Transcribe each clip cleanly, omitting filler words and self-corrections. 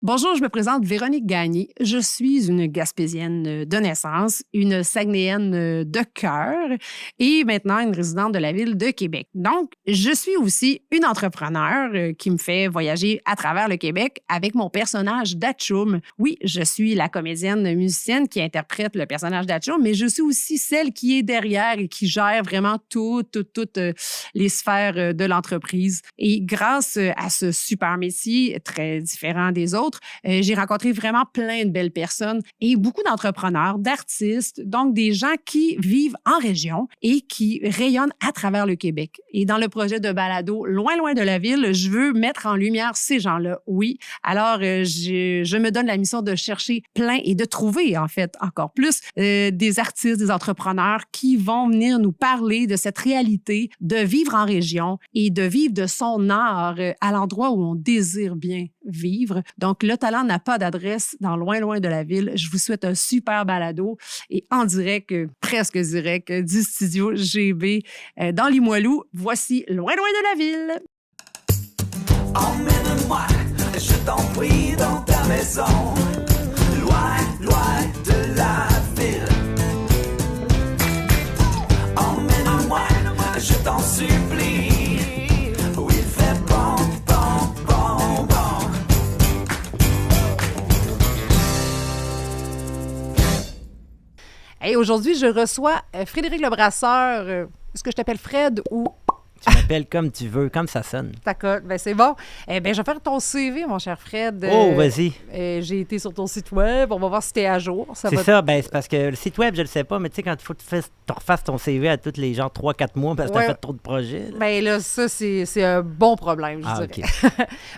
Bonjour, je me présente Véronique Gagné. Je suis une Gaspésienne de naissance, une Saguenayenne de cœur et maintenant une résidente de la ville de Québec. Donc, je suis aussi une entrepreneure qui me fait voyager à travers le Québec avec mon personnage d'Atchoum. Oui, je suis la comédienne musicienne qui interprète le personnage d'Atchoum, mais je suis aussi celle qui est derrière et qui gère vraiment toutes les sphères de l'entreprise. Et grâce à ce super métier très différent des autres, j'ai rencontré vraiment plein de belles personnes et beaucoup d'entrepreneurs, d'artistes, donc des gens qui vivent en région et qui rayonnent à travers le Québec. Et dans le projet de balado Loin, loin de la ville, je veux mettre en lumière ces gens-là, oui. Alors, je me donne la mission de chercher plein et de trouver, en fait, encore plus des artistes, des entrepreneurs qui vont venir nous parler de cette réalité de vivre en région et de vivre de son art à l'endroit où on désire bien vivre. Donc, le talent n'a pas d'adresse dans Loin, loin de la ville. Je vous souhaite un super balado et en direct, presque direct, du studio GB dans Limoilou. Voici Loin, loin de la ville. Emmène-moi, je t'en prie, dans ta maison. Loin, loin de la ville. Emmène-moi, je t'en supplie. Où il fait bon, bon, bon, bon. Hey, aujourd'hui, je reçois Frédéric Lebrasseur. Est-ce que je t'appelle Fred ou... Tu m'appelles comme tu veux, comme ça sonne. D'accord, ben c'est bon. Je vais faire ton CV, mon cher Fred. Oh, vas-y. J'ai été sur ton site web. On va voir si t'es à jour. C'est parce que le site web, je le sais pas, mais tu sais, quand il faut que tu refasses ton CV à tous les gens 3-4 mois parce que t'as fait trop de projets. Là. Ben là, ça, c'est un bon problème, je dirais.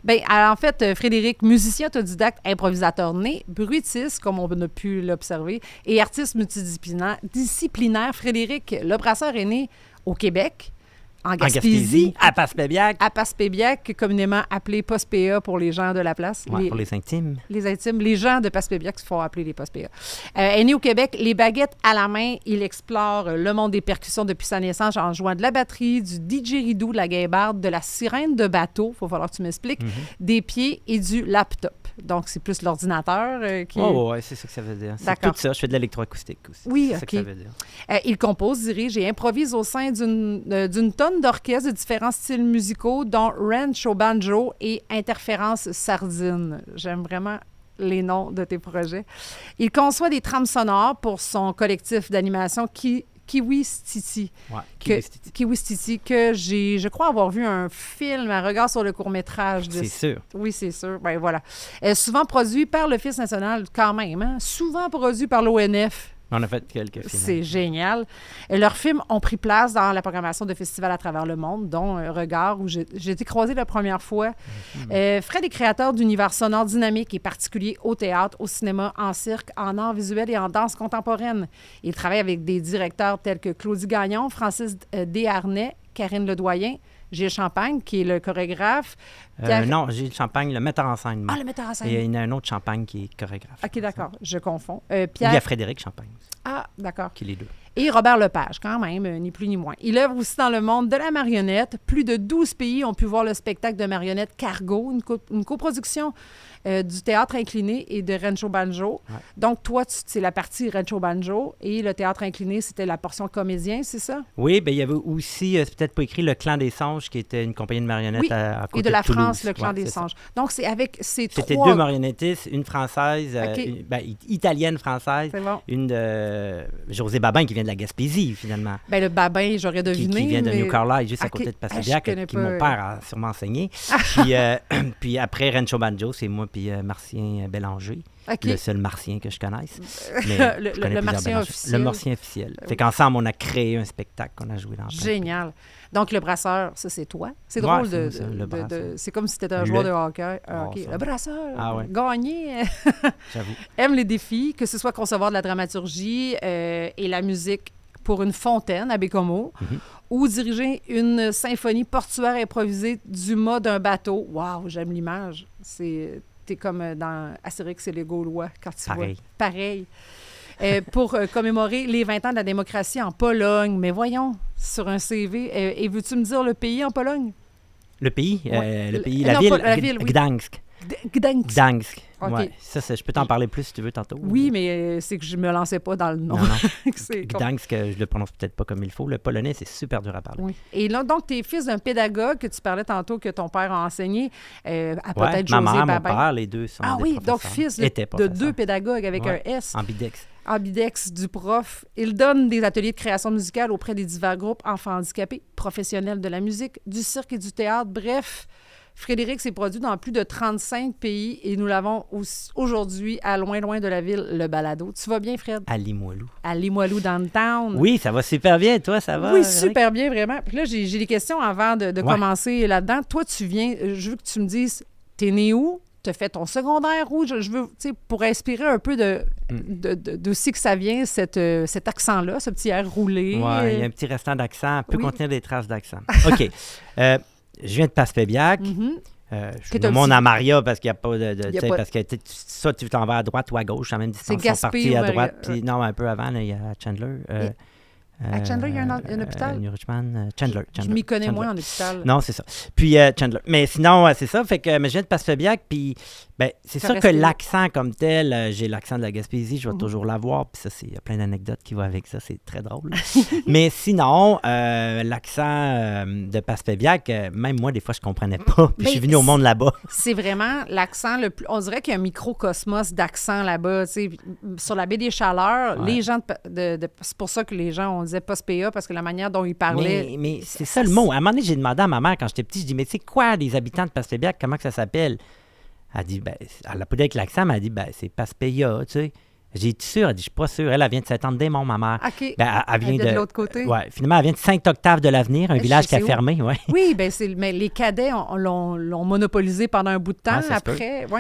OK. En fait, Frédéric, musicien autodidacte, improvisateur né, bruitiste, comme on a pu l'observer, et artiste multidisciplinaire, Frédéric Lebrasseur est né au Québec, en Gaspésie, à Passepébiac. À Passepébiac, communément appelé Post-PA pour les gens de la place. Ouais, pour les intimes. Les intimes, les gens de Passepébiac se font appeler les Post-PA. Est né au Québec, les baguettes à la main, il explore le monde des percussions depuis sa naissance en jouant de la batterie, du didgeridoo, de la guimbarde, de la sirène de bateau, il va falloir que tu m'expliques, des pieds et du laptop. Donc, c'est plus l'ordinateur qui... Oh, ouais, c'est ça que ça veut dire. C'est tout ça. Je fais de l'électroacoustique aussi. Oui, c'est OK. ça que ça veut dire. Il compose, dirige et improvise au sein d'une tonne d'orchestres de différents styles musicaux, dont Rancho Banjo et Interférence Sardine. J'aime vraiment les noms de tes projets. Il conçoit des trames sonores pour son collectif d'animation Kiwi Stiti. Ouais, Kiwi Stiti, que je crois avoir vu un film, un regard sur le court-métrage. C'est sûr. Oui, c'est sûr. Ben voilà. Souvent produit par l'Office national, quand même, hein? Souvent produit par l'ONF. On a fait quelques films. C'est génial. Leurs films ont pris place dans la programmation de festivals à travers le monde, dont Regard, où j'ai été croisée la première fois. Fred est créateur d'univers sonores dynamiques et particuliers au théâtre, au cinéma, en cirque, en art visuel et en danse contemporaine. Il travaille avec des directeurs tels que Claudie Gagnon, Francis Desharnais, Karine Ledoyen, Gilles Champagne, qui est le chorégraphe. Non, Gilles Champagne, le metteur en scène. Ah, le metteur en scène. Et il y a un autre Champagne qui est chorégraphe. OK, d'accord. Je confonds. Il y a Frédéric Champagne. Ah, d'accord. Qui est les deux. Et Robert Lepage, quand même, ni plus ni moins. Il œuvre aussi dans le monde de la marionnette. Plus de 12 pays ont pu voir le spectacle de marionnette Cargo, une coproduction du Théâtre Incliné et de Rancho Banjo. Ouais. Donc, toi, c'est la partie Rancho Banjo et le Théâtre Incliné, c'était la portion comédien, c'est ça? Oui, bien, il y avait aussi, c'est peut-être pas écrit, le Clan des Songes, qui était une compagnie de marionnettes à côté et de la Toulouse. France, le Clan des Songes. Donc, c'est avec ces trois... C'était deux marionnettistes, une française, Okay. italienne-française, C'est bon. une de José Babin qui vient de la Gaspésie, finalement. Bien, le Babin, j'aurais deviné. Qui vient de mais... New Carlisle, juste à côté de Passepébiac, qui mon père a sûrement enseigné. Puis après Rancho Banjo, c'est moi puis Martien Bélanger. Le seul martien que je connaisse. Mais le martien officiel. Le martien officiel. Fait qu'ensemble, on a créé un spectacle qu'on a joué dans le Génial. Donc, le brasseur, ça, c'est toi. C'est drôle c'est comme si tu étais un joueur de hockey. Le brasseur, gagné. J'avoue. Aime les défis, que ce soit concevoir de la dramaturgie et la musique pour une fontaine à Bécomo, ou diriger une symphonie portuaire improvisée du mât d'un bateau. Waouh, j'aime l'image. T'es comme dans Astérix et les Gaulois quand tu vois. Pareil. Pour commémorer les 20 ans de la démocratie en Pologne. Mais voyons, sur un CV. Et veux-tu me dire le pays en Pologne? Le pays? Ouais. La ville, oui. Gdańsk. Gdansk. Gdansk. OK. Ouais. Ça, je peux t'en parler plus si tu veux tantôt. Oui, mais c'est que je me lançais pas dans le nom. Non. C'est Gdansk, je le prononce peut-être pas comme il faut. Le polonais, c'est super dur à parler. Oui. Et là, donc, tu es fils d'un pédagogue que tu parlais tantôt que ton père a enseigné à peut-être Ma José mère, mon Babin. père, les deux sont Ah des oui, donc professeurs. fils Étaient de professeurs. 2 pédagogues avec Ouais. un S. Ambidex. Ambidex du prof. Il donne des ateliers de création musicale auprès des divers groupes enfants handicapés, professionnels de la musique, du cirque et du théâtre. Bref, Frédéric s'est produit dans plus de 35 pays et nous l'avons aujourd'hui à loin de la ville, le balado. Tu vas bien, Fred? À Limoilou. À Limoilou downtown. Oui, ça va super bien. Toi, ça va? Oui, Véronique? super bien, vraiment. Puis là, j'ai des questions avant de Ouais. commencer là-dedans. Toi, tu viens, je veux que tu me dises, t'es né où? T'as fait ton secondaire où? Je veux, tu sais, pour inspirer un peu d'où que ça vient, cet accent-là, ce petit air roulé. Oui, il y a un petit restant d'accent. Peut Oui. contenir des traces d'accent. OK. Je viens de Passepébiac. Mhm. Je Que suis t'as nommé petit- à Maria parce qu'il n'y a pas de Il y a tu sais, pas- parce que soit tu t'en vas à droite ou à gauche, à la même distance. Ils sont Gaspé partis ou à Maria? droite. Puis, non, un peu avant, là, il y a Chandler. À Chandler, il y a un hôpital? New Richmond. Chandler. Je m'y connais Chandler. moins en hôpital. Non, c'est ça. Puis Chandler. Mais sinon, c'est ça. Fait que mais je viens de Passepébiac, puis ben, c'est Ça sûr reste que que- l'accent comme tel, j'ai l'accent de la Gaspésie, je vais Mhm. toujours l'avoir. Puis ça, il y a plein d'anecdotes qui vont avec ça, c'est très drôle. Mais sinon, l'accent de Passepébiac, même moi, des fois, je comprenais pas. Puis je suis Mais venu au monde là-bas. C'est vraiment l'accent le plus... On dirait qu'il y a un microcosmos d'accent là-bas. Tu sais, sur la baie des Chaleurs, Ouais. les gens... c'est pour ça que les gens, on disait Pospéa, parce que la manière dont ils parlaient... Mais c'est ça le mot. À un moment donné, j'ai demandé à ma mère quand j'étais petit, je dis, mais c'est quoi les habitants de Passepébiac, comment que ça s'appelle? Elle dit, ben, elle a pas dit avec l'accent, mais elle dit, ben, c'est Passepéa, tu sais. J'ai été sûr, elle dit, je suis pas sûr. Elle vient de Saint-Anne-des-Monts, ma mère. OK. Ben, elle vient de l'autre côté. Ouais, finalement, elle vient de Saint-Octave-de-l'Avenir, un Je village sais qui a où. fermé, ouais. Oui, mais les cadets l'ont monopolisé pendant un bout de temps. Ah, ça se peut.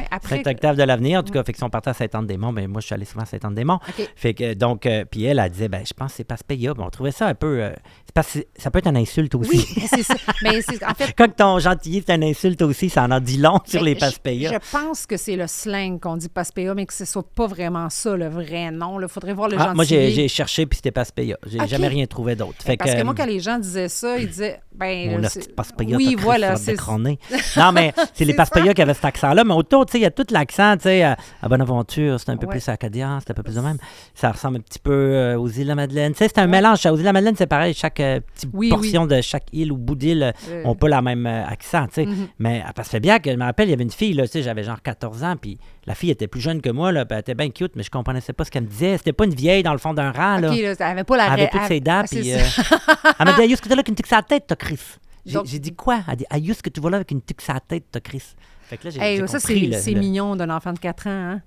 Après... Saint-Octave-de-l'Avenir, en tout cas, fait qu'ils sont partis à Saint-Anne-des-Monts. Ben, moi, je suis allé souvent à Saint-Anne-des-Monts. OK. Fait que, donc, puis elle disait, ben, je pense que c'est Passepéa. Ben, on trouvait ça un peu. C'est parce que ça peut être une insulte aussi. Oui, mais c'est ça. Mais c'est, en fait, Quand ton gentillet, c'est une insulte aussi, ça en dit long sur ben, les Passepéa. je pense que c'est le slang qu'on dit Pospéa, mais que ce soit pas vraiment ça, le vrai nom. Il faudrait voir le gentillet. Moi, j'ai cherché, puis c'était Passepéa. J'ai OK. jamais rien trouvé d'autre. Fait Parce que moi, quand les gens disaient ça, ils disaient... Ben, Mon c'est- petit Passepéa, oui, t'as voilà, Christ, c'est... décroné. Non, mais c'est les C'est Passepéa qui avaient cet accent-là. Mais autour, tu sais, il y a tout l'accent, tu sais, à Bonaventure, c'est un peu Ouais. plus acadien, c'est un peu plus de même. Ça ressemble un petit peu aux îles de la Madeleine. Tu sais, c'est un mélange. Aux îles de la Madeleine, c'est pareil. Chaque petite Oui, portion de chaque île ou bout d'île ont pas la même accent, tu sais. Mhm. Mais à Passepébiac, je me rappelle, il y avait une fille, là, tu sais, j'avais genre 14 ans, puis la fille était plus jeune que moi, là, puis elle était bien cute, mais je comprenais pas ce qu'elle me disait. C'était pas une vieille dans le fond d'un rang, là. OK, là, elle avait pas la... Elle avait toutes ses dents, c'est puis ça. elle m'a dit, Ayus, que t'as là qu'une tique sur la tête, t'as Chris. Donc- J'ai dit quoi? Elle dit, Ayus, que tu vois là avec une tique sur la tête, t'as Chris. Fait que là, j'ai Hey, j'ai ça, compris, c'est mignon d'un enfant de 4 ans, hein?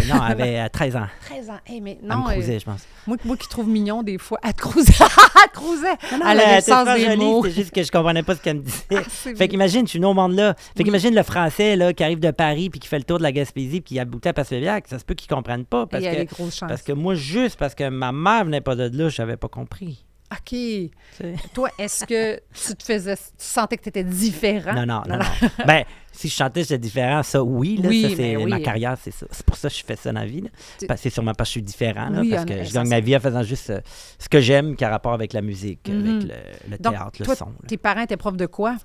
non, elle avait 13 ans. 13 ans. Hey, mais Elle non, me crousait, je pense. moi qui trouve mignon des fois, elle te crousait. Elle te crousait. Elle avait le sens des mots. C'est juste que je comprenais pas ce qu'elle me disait. c'est Fait qu'imagine, je suis venu au monde là. Fait Oui. qu'imagine le français là, qui arrive de Paris puis qui fait le tour de la Gaspésie puis qui a bouté à Passepébiac. Ça se peut qu'ils comprennent pas Il y a des parce grosses chances. que moi, juste parce que ma mère venait pas de là, j'avais pas compris. OK. Tu sais. Toi, est-ce que tu sentais que tu étais différent? Non. Ben, si je chantais, j'étais différent. Ça, oui. Là, Oui, ça, c'est mais oui. ma carrière, c'est ça. C'est pour ça que je fais ça dans la vie. Là. C'est sûrement parce que je suis différent. Là, Oui, parce que je ça, gagne ma vie en faisant juste ce que j'aime qui a rapport avec la musique, Mhm. avec le Donc, théâtre, le toi, son. là. tes parents étaient profs de quoi?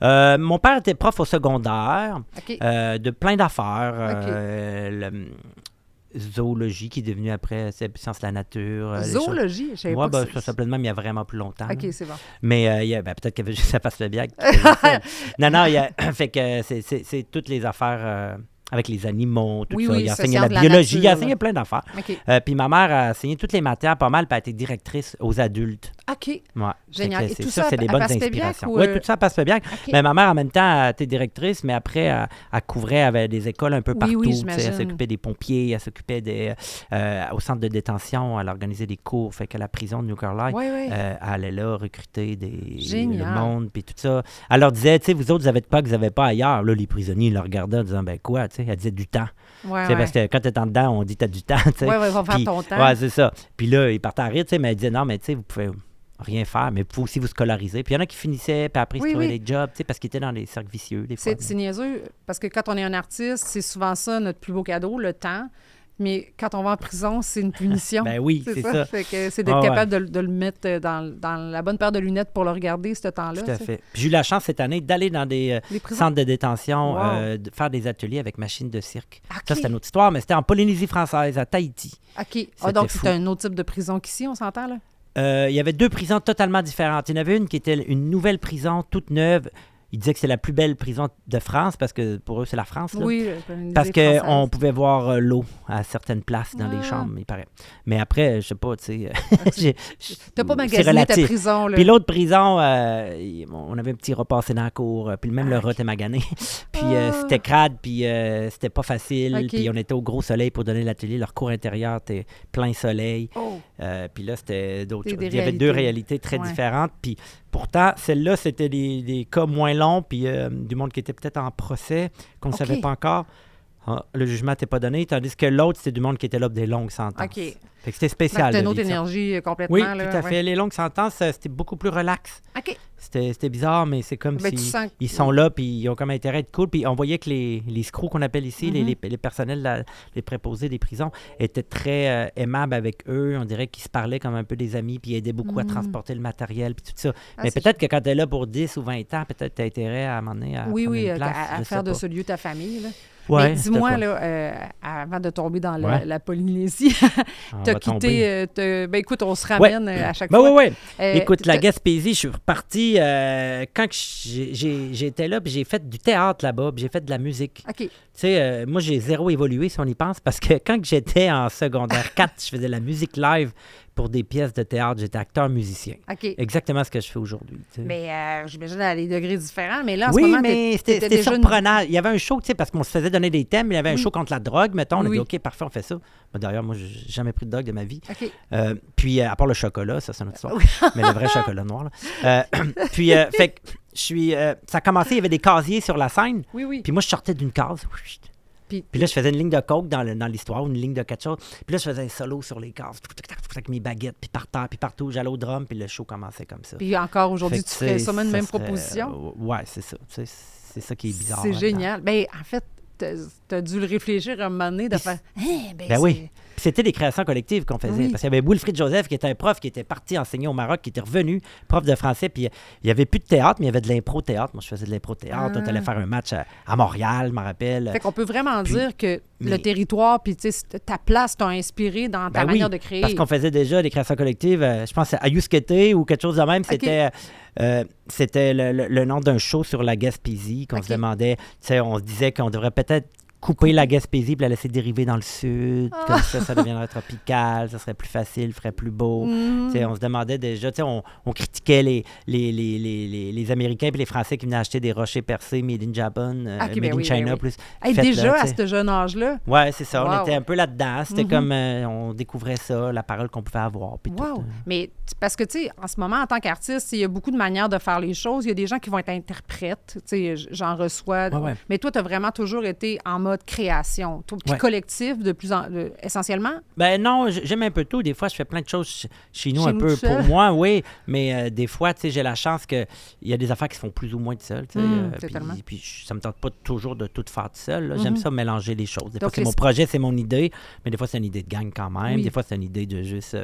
Mon père était prof au secondaire OK. de plein d'affaires. Zoologie, qui est devenu après sciences de la nature. les choses. Zoologie? Je savais Ouais, pas ben, que ça s'appelait de même il y a vraiment plus longtemps. OK, là. c'est bon. Mais peut-être qu'il y avait juste à Passepébiac. Non, fait que c'est toutes les affaires avec les animaux, tout Oui, ça. oui, Il c'est enseignait science la de la biologie, il nature. enseignait plein d'affaires. OK. Puis ma mère a enseigné toutes les matières pas mal, puis elle a été directrice aux adultes. OK. Ouais. Génial. Fait que Et c'est tout ça, ça c'est des à bonnes Passepébiac inspirations. ou, Oui, tout ça à Passepébiac. OK. Mais ma mère, en même temps, elle était directrice, mais après, elle couvrait avec des écoles un peu Oui, partout. oui, Tu sais, j'imagine. elle s'occupait des pompiers, elle s'occupait au centre de détention, elle organisait des cours. Fait que la prison de New Carlisle, Oui, oui. elle allait là recruter le Génial. monde, puis tout ça. Elle leur disait, tu sais, vous autres, vous avez de quoi que vous n'avez pas ailleurs. Là, les prisonniers, ils le regardaient en disant, ben quoi, tu sais, elle disait du temps. Ouais, Tu sais, parce que quand tu es en dedans, on dit, t'as du temps, tu sais. Ouais, va faire Puis- ton temps. Ouais, c'est ça. Puis là, ils partaient à rire, tu sais, mais elle disait, non, mais tu sais, vous pouvez rien faire, mais vous pouvez aussi vous scolariser. Puis il y en a qui finissaient, puis après, ils Oui, se trouvaient oui. des jobs, tu sais, parce qu'ils étaient dans les cercles vicieux, des fois. C'est niaiseux, parce que quand on est un artiste, c'est souvent ça notre plus beau cadeau, le temps. Mais quand on va en prison, c'est une punition. Ben oui, c'est ça. Fait que c'est d'être Ah ouais. capable de le mettre dans la bonne paire de lunettes pour le regarder, ce temps-là. Tout à ça. fait. Puis j'ai eu la chance cette année d'aller dans des Les prisons. centres de détention, Wow. de faire des ateliers avec machines de cirque. OK. Ça, c'était une autre histoire, mais c'était en Polynésie française, à Tahiti. OK. Ah, donc, fou. c'est un autre type de prison qu'ici, on s'entend, là? Il y avait 2 prisons totalement différentes. Il y en avait une qui était une nouvelle prison, toute neuve. Ils disaient que c'est la plus belle prison de France, parce que pour eux, c'est la France. Là. Oui, Polynésie Parce française. qu'on pouvait voir l'eau à certaines places dans les Ah. chambres, il paraît. Mais après, je sais pas, tu sais... T'as pas c'est magasiné ta relatif. prison, là? Puis l'autre prison, on avait un petit repas passé dans la cour, puis même le Ah, rat était magané. Puis Ah. c'était crade, puis c'était pas facile. OK. Puis on était au gros soleil pour donner l'atelier. Leur cour intérieure était plein soleil. Oh, Puis là, c'était d'autres Des choses. Il y avait 2 réalités très Ouais. différentes. Puis pourtant, celle-là, c'était des cas moins longs, puis du monde qui était peut-être en procès, qu'on ne OK. savait pas encore. Ah, le jugement n'était pas donné, tandis que l'autre, c'était du monde qui était là pour des longues sentences. OK. Fait que c'était spécial. T'as une de autre vivre ça. énergie complètement, Oui, là. tout à ouais. fait. Les longues sentences, c'était beaucoup plus relax. OK. C'était bizarre, mais c'est comme Ben, tu si sens que- ils sont là, puis ils ont comme intérêt à être cool. Puis on voyait que les screws qu'on appelle ici, Mm-hmm. les personnels, les préposés des prisons, étaient très aimables avec eux. On dirait qu'ils se parlaient comme un peu des amis, puis ils aidaient beaucoup à transporter le matériel, puis tout ça. Ah, mais c'est- peut-être que quand tu es là pour 10 ou 20 ans, peut-être tu as intérêt à m'emmener à Oui, prendre oui, une place, à je faire sais de pas. ce lieu ta famille, là. Ouais, Mais c'était dis-moi, quoi? là, avant de tomber dans Ouais. la Polynésie, On t'as va quitté... tomber. Ben écoute, on se ramène à chaque Ben fois. oui, oui. Euh, Écoute, la t'as- Gaspésie, je suis reparti quand j'étais là, puis j'ai fait du théâtre là-bas, puis j'ai fait de la musique. OK. Tu sais, moi, j'ai zéro évolué, si on y pense, parce que quand j'étais en secondaire 4, je faisais de la musique live pour des pièces de théâtre. J'étais acteur-musicien. OK. Exactement ce que je fais aujourd'hui. tu sais. Mais j'imagine à des degrés différents. Mais là, en ce Oui, moment, mais t'étais c'était déjà une- surprenant. Il y avait un show, tu sais, parce qu'on se faisait donner des thèmes. Il y avait un Oui. show contre la drogue, mettons. On a Oui. dit, OK, parfait, on fait ça. Ben, d'ailleurs, moi, j'ai jamais pris de drogue de ma vie. OK. Puis, à part le chocolat, ça, c'est une autre histoire. Oui. Mais le vrai chocolat noir, là. Puis, fait que ça a commencé, il y avait des casiers sur la scène. Oui, oui. Puis moi, je sortais d'une case. Puis Puis là, je faisais une ligne de coke dans l'histoire, ou une ligne de quelque chose. Puis là, je faisais un solo sur les cases, avec mes baguettes, puis par terre, puis partout. J'allais au drum, puis le show commençait comme ça. puis encore aujourd'hui, Fait que, tu ferais tu sais, sûrement une ça même serait- proposition. Ouais, c'est ça. Tu sais, c'est ça qui est bizarre. C'est là-dedans. génial. Ben, en fait, t'as dû le réfléchir à un moment donné de Puis faire... Hein, Ben oui. Puis c'était des créations collectives qu'on faisait. Oui. Parce qu'il y avait Wilfried Joseph, qui était un prof, qui était parti enseigner au Maroc, qui était revenu, prof de français. Puis il n'y avait plus de théâtre, mais il y avait de l'impro-théâtre. Moi, je faisais de l'impro-théâtre. Ah. On allait faire un match à Montréal, je me rappelle. Fait qu'on peut vraiment Puis- dire que le mais- territoire puis tu sais, ta place t'a inspiré dans ta Ben manière oui, de créer. Parce qu'on faisait déjà des créations collectives. Je pense à Ayuskete ou quelque chose de même. C'était le nom d'un show sur la Gaspésie qu'on OK. se demandait. Tu sais, on se disait qu'on devrait peut-être couper la Gaspésie puis la laisser dériver dans le sud. Ah. Comme ça deviendrait tropical. Ça serait plus facile, ferait plus beau. Mm. Tu sais, on se demandait déjà, tu sais, on critiquait les Américains et les Français qui venaient acheter des rochers percés made in Japan, Ah, ok, made ben in oui, China ben oui. plus. Hey, faites, déjà, là, à tu sais. ce jeune âge-là, Ouais, c'est ça. On Wow. était un peu là-dedans. C'était Mhm. comme on découvrait ça, la parole qu'on pouvait avoir. Puis tout, wow! Mais parce que, tu sais, en ce moment, en tant qu'artiste, il y a beaucoup de manières de faire les choses. Il y a des gens qui vont être interprètes. Tu sais, j'en reçois. Ouais, ouais. Mais toi, tu as vraiment toujours été en mode création. Puis Ouais. collectif, essentiellement. Ben non, j'aime un peu tout. Des fois, je fais plein de choses chez nous Chez un nous peu tout seul. pour moi, oui. Mais des fois, tu sais, j'ai la chance qu'il y a des affaires qui se font plus ou moins tout seul. Tu sais, totalement. puis ça me tente pas toujours de tout faire tout seul. Là. J'aime ça mélanger les choses. Des fois, Donc, c'est mon projet, c'est mon idée. Mais des fois, c'est une idée de gang quand même. Oui. Des fois, c'est une idée de juste...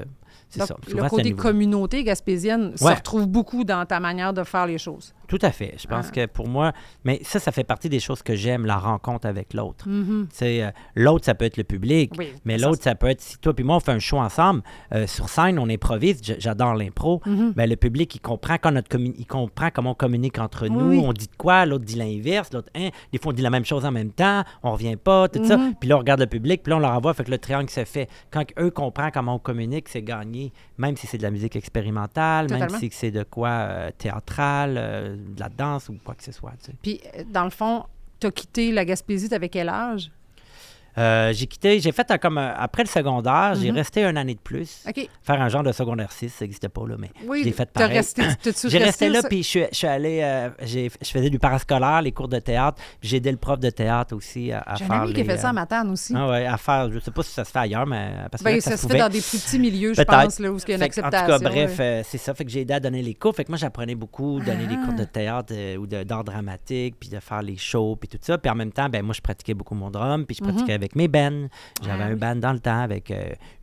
c'est Donc, ça. le Souvent, c'est côté nouveau. communauté gaspésienne se Ouais. retrouve beaucoup dans ta manière de faire les choses. Tout à fait. Je pense que pour moi... Mais ça fait partie des choses que j'aime, la rencontre avec l'autre. Mhm. Tu sais, l'autre, ça peut être le public, Oui, mais ça, l'autre, ça peut être... Si toi puis moi, on fait un show ensemble, sur scène, on improvise, j'adore l'impro, Mhm. ben, le public, il comprend, il comprend comment on communique entre nous, Oui. on dit de quoi, l'autre dit l'inverse, l'autre, des fois, on dit la même chose en même temps, on revient pas, tout ça, Mhm. puis là, on regarde le public, puis là, on leur envoie, fait que le triangle se fait. Quand eux comprennent comment on communique, c'est gagné, même si c'est de la musique expérimentale, Totalement. même si c'est de quoi théâtral, de la danse ou quoi que ce soit, tu sais. Puis, dans le fond, tu as quitté la Gaspésie, t'avais quel âge? J'ai fait après le secondaire, j'ai Mhm. resté une année de plus. OK. Faire un genre de secondaire 6, ça n'existait pas, là, mais Oui, je l'ai fait t'as pareil. t'as-tu J'ai resté là, ça? puis je suis allé, je faisais du parascolaire, les cours de théâtre, puis j'ai aidé le prof de théâtre aussi à J'ai un faire ami qui a fait ça à Matane aussi. Ah ouais, à faire, je sais pas si ça se fait ailleurs, mais parce que Ben, là, ça se fait pouvait. dans des plus petits milieux, je Peut-être. pense, là, où il y a une Fait que, acceptation. en tout cas, bref, ouais. c'est ça. Fait que j'ai aidé à donner les cours. Fait que moi, j'apprenais beaucoup, donner des Ah. cours de théâtre ou d'art dramatique, puis de faire les shows, puis tout ça. Puis en même temps, ben moi, je pratiquais beaucoup mon drum, puis je pratiquais avec mes bands. J'avais un band dans le temps avec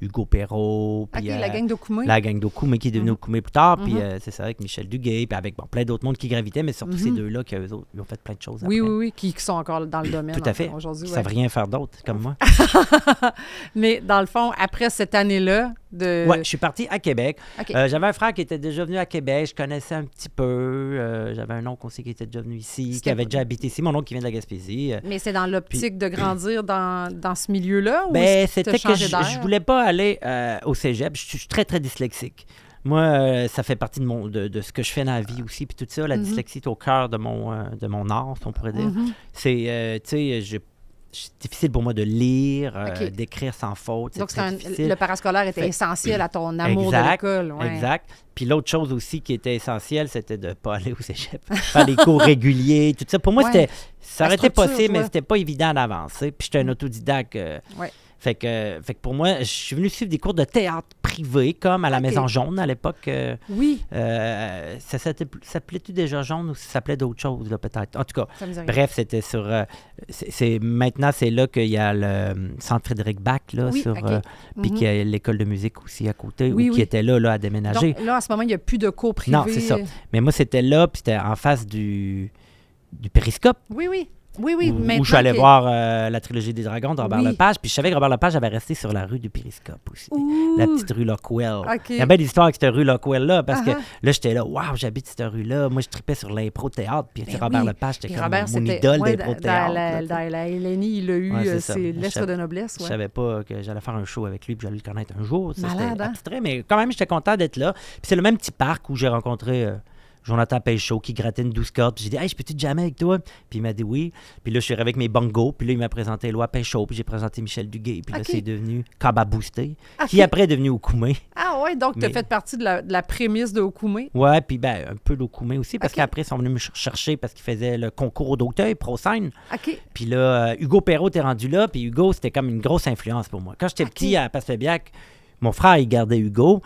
Hugo Perrault. OK, Puis, la gang d'Okoumé. la gang d'Okoumé qui est devenue Okoumé plus tard. Puis c'est ça, avec Michel Duguay, puis avec plein d'autres mondes qui gravitaient, mais surtout ces deux-là qui eux autres, ils ont fait plein de choses Oui, après. oui, qui sont encore dans le domaine. Tout à fait. Aujourd'hui, Ils savent rien faire d'autre, comme moi. Mais dans le fond, après cette année-là, Ouais, je suis parti à Québec. OK. J'avais un frère qui était déjà venu à Québec. Je connaissais un petit peu. J'avais un oncle aussi qui était déjà venu ici, qui C'était- avait déjà habité ici. Mon oncle qui vient de la Gaspésie. Mais c'est dans l'optique de grandir dans ce milieu-là? Ou Ben, est-ce que c'était t'as que changé d'air? je voulais pas aller au cégep. Je suis très, très dyslexique. Moi, ça fait partie de ce que je fais dans la vie aussi. Puis tout ça, la dyslexie est au cœur de mon art, si on pourrait dire. C'est, tu sais, c'est difficile pour moi de lire, OK. d'écrire sans faute. C'est Donc, très difficile. le parascolaire était Fait- essentiel à ton amour de l'école. Ouais. Exact. Puis l'autre chose aussi qui était essentielle, c'était de ne pas aller au cégep, faire des cours réguliers, tout ça. Pour moi, Ouais. ça La aurait été structure, possible, mais toi. c'était pas évident d'avancer. Puis j'étais un autodidacte. Ouais. Fait que pour moi, je suis venu suivre des cours de théâtre privé, comme à la OK. Maison Jaune à l'époque. Oui, Ça s'appelait-tu déjà Jaune ou ça s'appelait d'autres choses, là, peut-être? En tout cas, ça me dit rien. bref, c'était sur... maintenant, c'est là qu'il y a le Centre Frédéric Bach, là, Oui, sur, OK. puis qu'il y a l'école de musique aussi à côté, Oui, ou oui. qui était là à déménager. Donc là, en ce moment, il n'y a plus de cours privés. Non, c'est ça. Mais moi, c'était là, puis c'était en face du Périscope, Oui, oui. Oui, oui. où je suis allé voir la trilogie des Dragons de Robert Oui. Lepage, puis je savais que Robert Lepage avait resté sur la rue du Périscope aussi. Ouh. La petite rue Lockwell. OK. Il y a bien des histoires avec cette rue Lockwell-là, parce que Ah-ha. là, j'étais là, waouh, j'habite cette rue-là. Moi, je tripais sur l'impro-théâtre, puis Ben Robert oui. Lepage, c'était Puis comme Robert, mon c'était idole ouais, d'impro-théâtre. là, tu sais. dans la LNI, il a eu, Ouais, c'est ça. c'est Je l'Est savais- de noblesse. Je Ouais. savais pas que j'allais faire un show avec lui, puis j'allais le connaître un jour. Ça, Malade, c'était hein? abstrait, mais quand même, j'étais content d'être là. Puis c'est le même petit parc où j'ai rencontré Jonathan Peychaud qui grattait une 12 cordes. Puis j'ai dit, hey, je peux-tu te jammer avec toi? Puis il m'a dit oui. Puis là, je suis arrivé avec mes bongos. Puis là, il m'a présenté Éloi Peychaud. Puis j'ai présenté Michel Duguay. Puis là, OK. c'est devenu Kaba Boosté, OK. qui après est devenu Okoumé. Ah ouais, donc tu as Mais- fait partie de la prémisse de Okoumé. Ouais, puis ben, un peu d'Okoumé aussi, parce OK. qu'après, ils sont venus me chercher parce qu'ils faisaient le concours d'Auteuil, Pro-Scène. OK. Puis là, Hugo Perrault est rendu là, puis Hugo, c'était comme une grosse influence pour moi. Quand j'étais OK. petit à Passepébiac, mon frère, il gardait Hugo.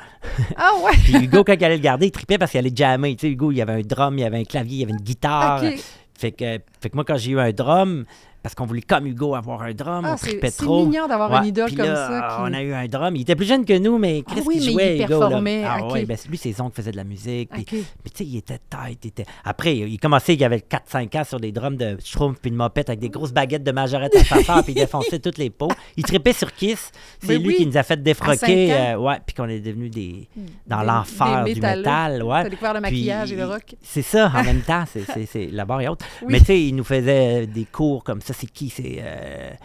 Ah ouais. Puis Hugo, quand il allait le garder, il tripait parce qu'il allait jammer. Tu sais, Hugo, il y avait un drum, il y avait un clavier, il y avait une guitare. OK. Fait que moi, quand j'ai eu un drum, parce qu'on voulait comme Hugo avoir un drum, Ah, on c'est tripait c'est trop. mignon d'avoir Ouais, une idole puis comme là, ça. on a eu un drum. Il était plus jeune que nous, mais Ah Chris oui, qui mais jouait, il Hugo, là. performait, Ah OK. ouais, ben, lui, ses oncles faisaient de la musique. Puis, OK. mais tu sais, il était tête. Après, il commençait, il avait 4-5 ans sur des drums de Schtroumpf puis de mopette avec des grosses baguettes de majorette à sa sœur, puis il défonçait toutes les pots. Il tripait sur Kiss. C'est Ben lui oui. qui nous a fait À défroquer. 5 ans. Ouais, puis qu'on est devenu dans Des- l'enfer des du métalleux. métal. Ouais. T'as découvert le Puis, maquillage et le rock. C'est ça, en même temps. C'est la barre est haute. Oui. Mais tu sais, il nous faisait des cours comme ça. C'est qui? C'est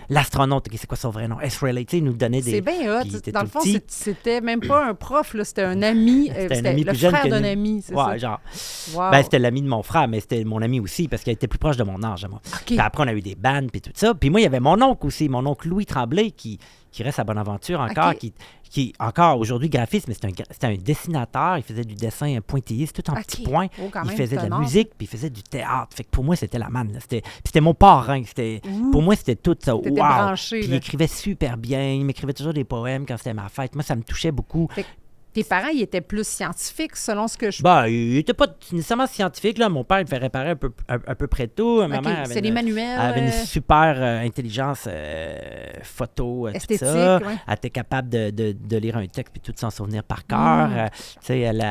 l'astronaute. C'est quoi son vrai nom? S-Rayleigh. Tu sais, il nous donnait des... C'est bien puis il hot. était Dans le tout fond, petit. c'était même pas un prof, là, c'était un ami. C'était un ami le plus jeune frère que d'un nous. ami, c'est Ouais, ça? genre. Wow. Ben, c'était l'ami de mon frère, mais c'était mon ami aussi parce qu'il était plus proche de mon âge à moi. OK. Puis après, on a eu des bandes puis tout ça. Puis moi, il y avait mon oncle aussi, mon oncle Louis Tremblay qui reste à Bonaventure encore, OK. qui encore aujourd'hui graphiste, mais c'était un dessinateur. Il faisait du dessin pointilliste, tout en OK. petits points. Oh, quand Il même, faisait de c'est la un art. musique, puis il faisait du théâtre. Fait que pour moi, c'était la manne. Là. Puis c'était mon parrain. Pour moi, c'était tout ça. T'étais Wow! branché, Puis il là. écrivait super bien. Il m'écrivait toujours des poèmes quand c'était ma fête. Moi, ça me touchait beaucoup. Fait que tes parents, ils étaient plus scientifiques, selon ce que je... Bah, il n'était pas nécessairement scientifique. Là. Mon père, il fait réparer un peu près tout. Ma OK, mère avait c'est des manuels. avait une super intelligence photo, tout Esthétique, ça. ouais. Elle était capable de lire un texte puis tout s'en souvenir par cœur. Tu sais, elle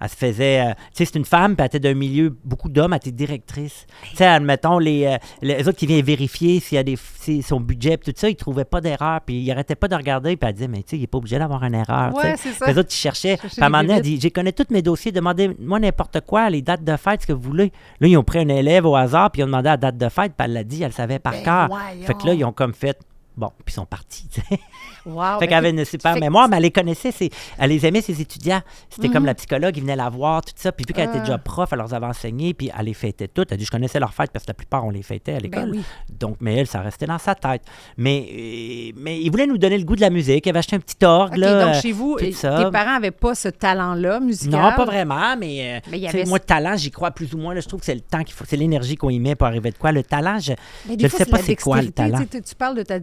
se faisait... tu sais, c'est une femme, puis elle était d'un milieu, beaucoup d'hommes, elle était directrice. Tu sais, admettons, les autres qui viennent vérifier s'il y a son budget, puis tout ça, ils trouvaient pas d'erreur, puis ils arrêtaient pas de regarder, puis elle disait, mais tu sais, il n'est pas obligé d'avoir une erreur. Ouais, tu sais. c'est ça. Les autres, ils cherchaient. Puis à un moment donné, elle dit, j'ai connais tous mes dossiers, demandez-moi n'importe quoi, les dates de fête, ce que vous voulez. Là, ils ont pris un élève au hasard, puis ils ont demandé la date de fête, puis elle l'a dit, elle savait par Ben cœur. voyons. Fait que là, ils ont comme fait, bon, puis ils sont partis, tu sais. Wow, Fait ben, qu'elle avait une super fait que- mémoire, mais elle les connaissait, elle les aimait, ses étudiants. C'était comme la psychologue, ils venaient la voir, tout ça. Puis vu qu'elle était déjà prof, elle leur avait enseigné, puis elle les fêtait toutes. Elle dit, je connaissais leurs fêtes parce que la plupart, on les fêtait à l'école. oui. Donc, mais elle, ça restait dans sa tête. Mais il voulait nous donner le goût de la musique. Il avait acheté un petit orgue, OK, là. donc chez vous, tout tes ça. parents n'avaient pas ce talent-là musical? Non, pas vraiment, mais, Mais il y tu sais, avait- moi, le talent, j'y crois plus ou moins. Là, je trouve que c'est le temps qu'il faut, c'est l'énergie qu'on y met pour arriver de quoi. Le talent, je Mais ne des fois, sais pas la c'est quoi le dextérité. talent. Tu sais, tu parles de ta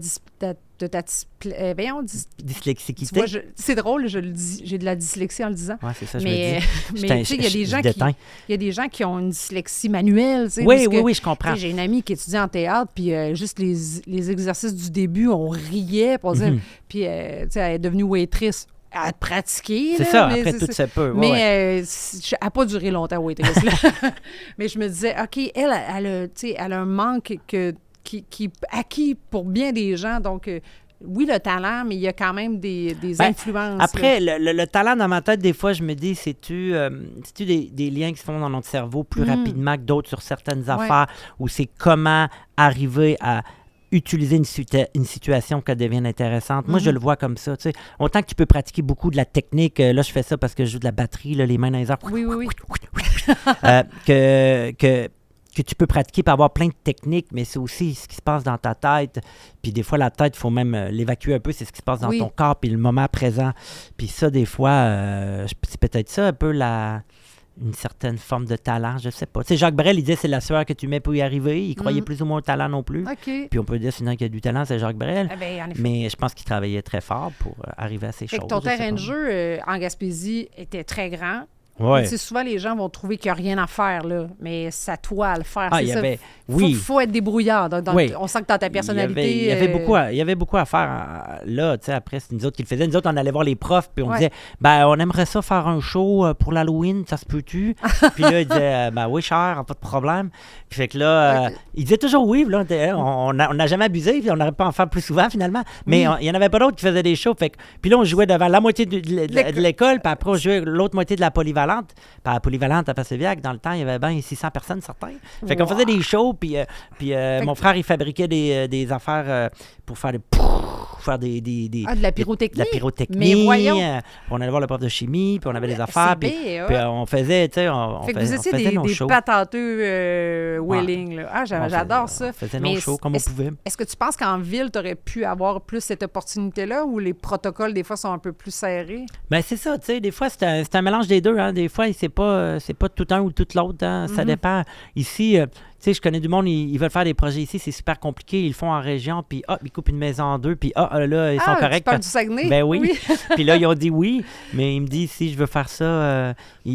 voyons, Dyslexicité. tu vois, c'est drôle, je le dis, j'ai de la dyslexie en le disant. Ouais, c'est ça, je Mais, me dis. mais tu sais, il y a des gens il y a des gens qui ont une dyslexie manuelle. Tu sais, Oui, parce que, oui, je comprends. tu sais, j'ai une amie qui étudie en théâtre, puis juste les exercices du début, on riait, puis on disait, puis tu sais, elle est devenue waitress. À pratiquer. C'est là, ça, mais après tout se peut. Mais ouais. elle n'a pas duré longtemps, waitress. Là. Mais je me disais, OK, elle a un manque qui acquis pour bien des gens. Donc, oui, le talent, mais il y a quand même des influences. Après, le talent dans ma tête, des fois, je me dis, c'est-tu des liens qui se font dans notre cerveau plus rapidement que d'autres sur certaines affaires, ou c'est comment arriver à utiliser une situation qu'elle devienne intéressante. Moi, je le vois comme ça. Tu sais. Autant que tu peux pratiquer beaucoup de la technique, là, je fais ça parce que je joue de la batterie, là, les mains dans les airs. Oui. Que tu peux pratiquer pour avoir plein de techniques, mais c'est aussi ce qui se passe dans ta tête. Puis des fois, la tête, il faut même l'évacuer un peu. C'est ce qui se passe dans ton corps, puis le moment présent. Puis ça, des fois, c'est peut-être ça un peu une certaine forme de talent, je sais pas. Tu sais, Jacques Brel, il disait c'est la sueur que tu mets pour y arriver. Il croyait plus ou moins au talent non plus. OK. Puis on peut dire sinon qu'il y a du talent, c'est Jacques Brel. Eh bien, en effet. Mais je pense qu'il travaillait très fort pour arriver à ces Fait choses. que ton je sais terrain pas. de jeu en Gaspésie était très grand. Ouais. Tu sais, souvent, les gens vont trouver qu'il n'y a rien à faire, là, mais c'est à toi à le faire. Ah, c'est il y ça. avait... Oui. Faut être débrouillard. Oui. On sent que dans ta personnalité... Il y avait beaucoup à faire là. Tu sais, après, c'est nous autres qui le faisaient. Nous autres, on allait voir les profs, puis on disait, on aimerait ça faire un show pour l'Halloween, ça se peut-tu? Puis là, ils disaient, oui, cher, pas de problème. Puis fait que là, ils disaient toujours oui. Là, on n'a jamais abusé, puis on n'aurait pas en faire plus souvent, finalement. Mais il n'y en avait pas d'autres qui faisaient des shows. Fait que, puis là, on jouait devant la moitié de l'école, puis après, on jouait l'autre moitié de la polyvalente. Puis à la polyvalente à Passé-Viac, dans le temps, il y avait bien 600 personnes, certains. Fait qu'on faisait des shows, puis mon frère, il fabriquait des affaires pour faire des... de la pyrotechnie. De la pyrotechnie. Mais voyons. On allait voir le prof de chimie, puis on avait des affaires. Puis on faisait, tu sais, on fait que vous étiez des patenteux willing. Là. Ah, j'adore ça. On faisait nos shows comme on pouvait. Est-ce que tu penses qu'en ville, tu aurais pu avoir plus cette opportunité-là, où les protocoles, des fois, sont un peu plus serrés? Bien, c'est ça, tu sais, des fois, c'est un mélange des deux. Hein. Des fois, c'est pas tout un ou tout l'autre. Hein. Ça dépend. Ici... tu sais, je connais du monde, ils veulent faire des projets ici, c'est super compliqué. Ils le font en région, puis ils coupent une maison en deux, puis là, ils sont corrects. Tu parles du Saguenay? Ben oui. Puis là, ils ont dit oui, mais ils me disent, si je veux faire ça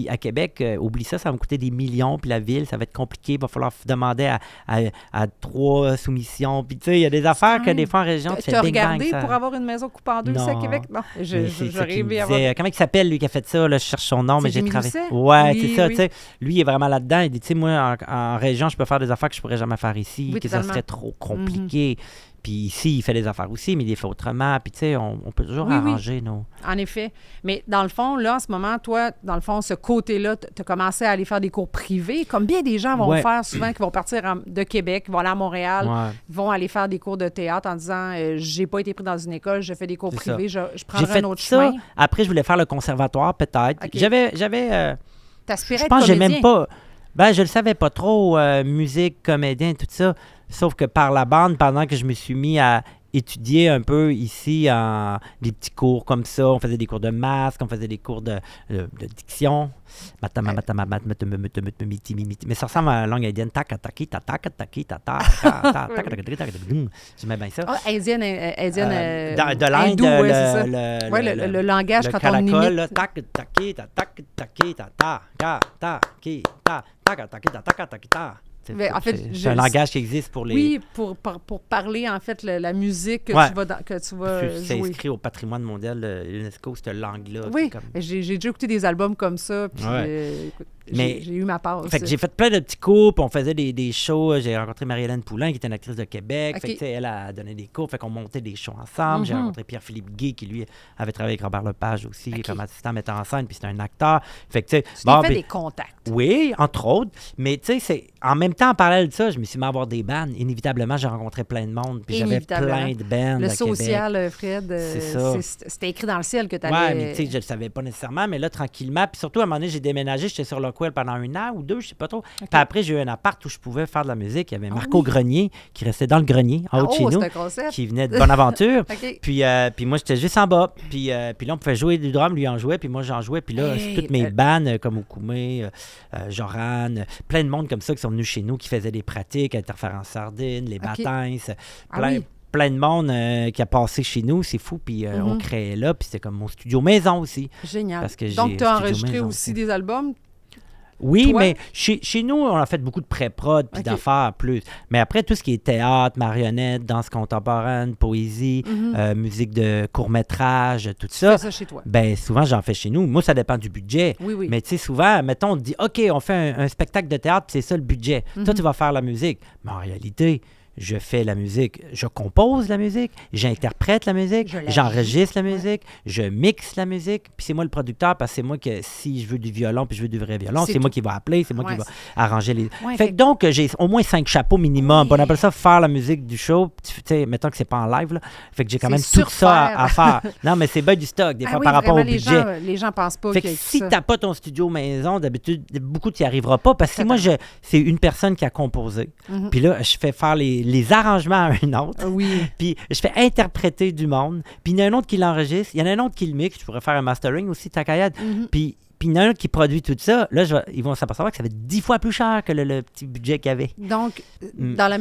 à Québec, oublie ça, ça va me coûter des millions, puis la ville, ça va être compliqué, il va falloir demander à 3 soumissions. Puis tu sais, il y a des affaires que des fois en région, tu fais bing bang. Tu as regardé pour avoir une maison coupée en deux ici à Québec? Non, j'aurais aimé avoir... Comment il s'appelle, lui, qui a fait ça? Là, je cherche son nom, mais j'ai travaillé. C'est ça, tu sais. Lui, il est vraiment là-dedans. Il dit, tu sais, moi, en région, je peux faire des affaires que je pourrais jamais faire ici, que ça serait trop compliqué. Puis ici, il fait des affaires aussi, mais il les fait autrement. Puis tu sais, on peut toujours arranger nos... En effet. Mais dans le fond, là, en ce moment, toi, dans le fond, ce côté-là, tu as commencé à aller faire des cours privés, comme bien des gens vont faire souvent, qui vont partir de Québec, vont aller à Montréal, vont aller faire des cours de théâtre en disant j'ai pas été pris dans une école, je fais des cours privés, je prendrai un autre chemin. Après, je voulais faire le conservatoire, peut-être. Okay. J'avais t'aspirais je pense que j'ai comédien. même pas... je le savais pas trop, musique, comédien, tout ça. Sauf que par la bande, pendant que je me suis mis à étudier un peu ici, des petits cours comme ça, on faisait des cours de masque, on faisait des cours de diction. Mais ça ressemble à la langue indienne. J'aimais bien ça. Indienne. De l'Inde, le langage quand on imite. En fait, c'est un langage qui existe pour les... Oui, pour parler, en fait, la musique que tu vas jouer. C'est inscrit au patrimoine mondial de l'UNESCO, cette langue-là. Oui, j'ai déjà écouté des albums comme ça, puis j'ai eu ma passe. Fait que j'ai fait plein de petits cours, puis on faisait des shows. J'ai rencontré Marie-Hélène Poulain, qui était une actrice de Québec. Fait que, elle a donné des cours, fait qu'on montait des shows ensemble. J'ai rencontré Pierre-Philippe Guy, qui, lui, avait travaillé avec Robert Lepage aussi, comme assistant metteur en scène, puis c'est un acteur. Fait que, tu sais... fait des contacts. Oui, entre autres. Mais, tu sais, c'est... En même temps, en parallèle de ça, je me suis mis à avoir des bands. Inévitablement, j'ai rencontré plein de monde, puis j'avais plein de bands le à social, Québec. Fred, c'est ça. C'était écrit dans le ciel que tu allais... Oui, mais tu sais, je le savais pas nécessairement, mais là, tranquillement, puis surtout, à un moment donné, j'ai déménagé, j'étais sur Lockwell pendant 1 an ou 2, je sais pas trop. Puis après, j'ai eu un appart où je pouvais faire de la musique. Il y avait Marco Grenier, qui restait dans le grenier, en haut de chez nous, qui venait de Bonaventure. Puis moi, j'étais juste en bas. Puis là, on pouvait jouer du drum, lui en jouait, puis moi, j'en jouais. Puis là, toutes mes bands, comme Okoumé, Joran, plein de monde comme ça qui sont venus chez nous, qui faisaient des pratiques, Interférence Sardine, les Bâtins, plein de monde qui a passé chez nous, c'est fou. Puis on créait là, puis c'était comme mon studio maison aussi. Génial. Parce que Donc, j'ai tu as un studio enregistré maison aussi des albums? Oui, Toi? mais chez nous, on a fait beaucoup de pré-prod puis OK. d'affaires plus. Mais après, tout ce qui est théâtre, marionnette, danse contemporaine, poésie, musique de court-métrage, tout Tu ça, fais ça chez toi? ben souvent, j'en fais chez nous. Moi, ça dépend du budget. Oui, oui. Mais tu sais, souvent, mettons, on te dit, OK, on fait un spectacle de théâtre, puis c'est ça le budget. Toi, tu vas faire la musique. Mais en réalité, je fais la musique, je compose la musique, j'interprète la musique, Je la j'enregistre la musique, je mixe la musique, puis c'est moi le producteur parce que c'est moi que si je veux du violon puis je veux du vrai violon, C'est c'est moi tout. qui va appeler, c'est moi qui Ouais, va arranger les... Ouais, fait que donc, j'ai au moins 5 chapeaux minimum. Oui. On appelle ça faire la musique du show. Tu sais, mettons que c'est pas en live, là. Fait que j'ai quand C'est même tout ça à surfaire. faire. Non, mais c'est bien du stock, des Ah fois, oui, par rapport au vraiment, budget. les gens pensent pas Fait qu'il que y a si ça. t'as pas ton studio maison, d'habitude, beaucoup t'y arriveras pas. Parce que si moi, c'est une personne qui a composé. Puis là, je fais faire les arrangements à un autre. Oui. Puis je fais interpréter du monde. Puis il y en a un autre qui l'enregistre. Il y en a un autre qui le mixe. Je pourrais faire un mastering aussi, Takayad. Puis il y en a un autre qui produit tout ça. Là, ils vont s'apercevoir que ça va être 10 fois plus cher que le petit budget qu'il y avait. Donc, dans le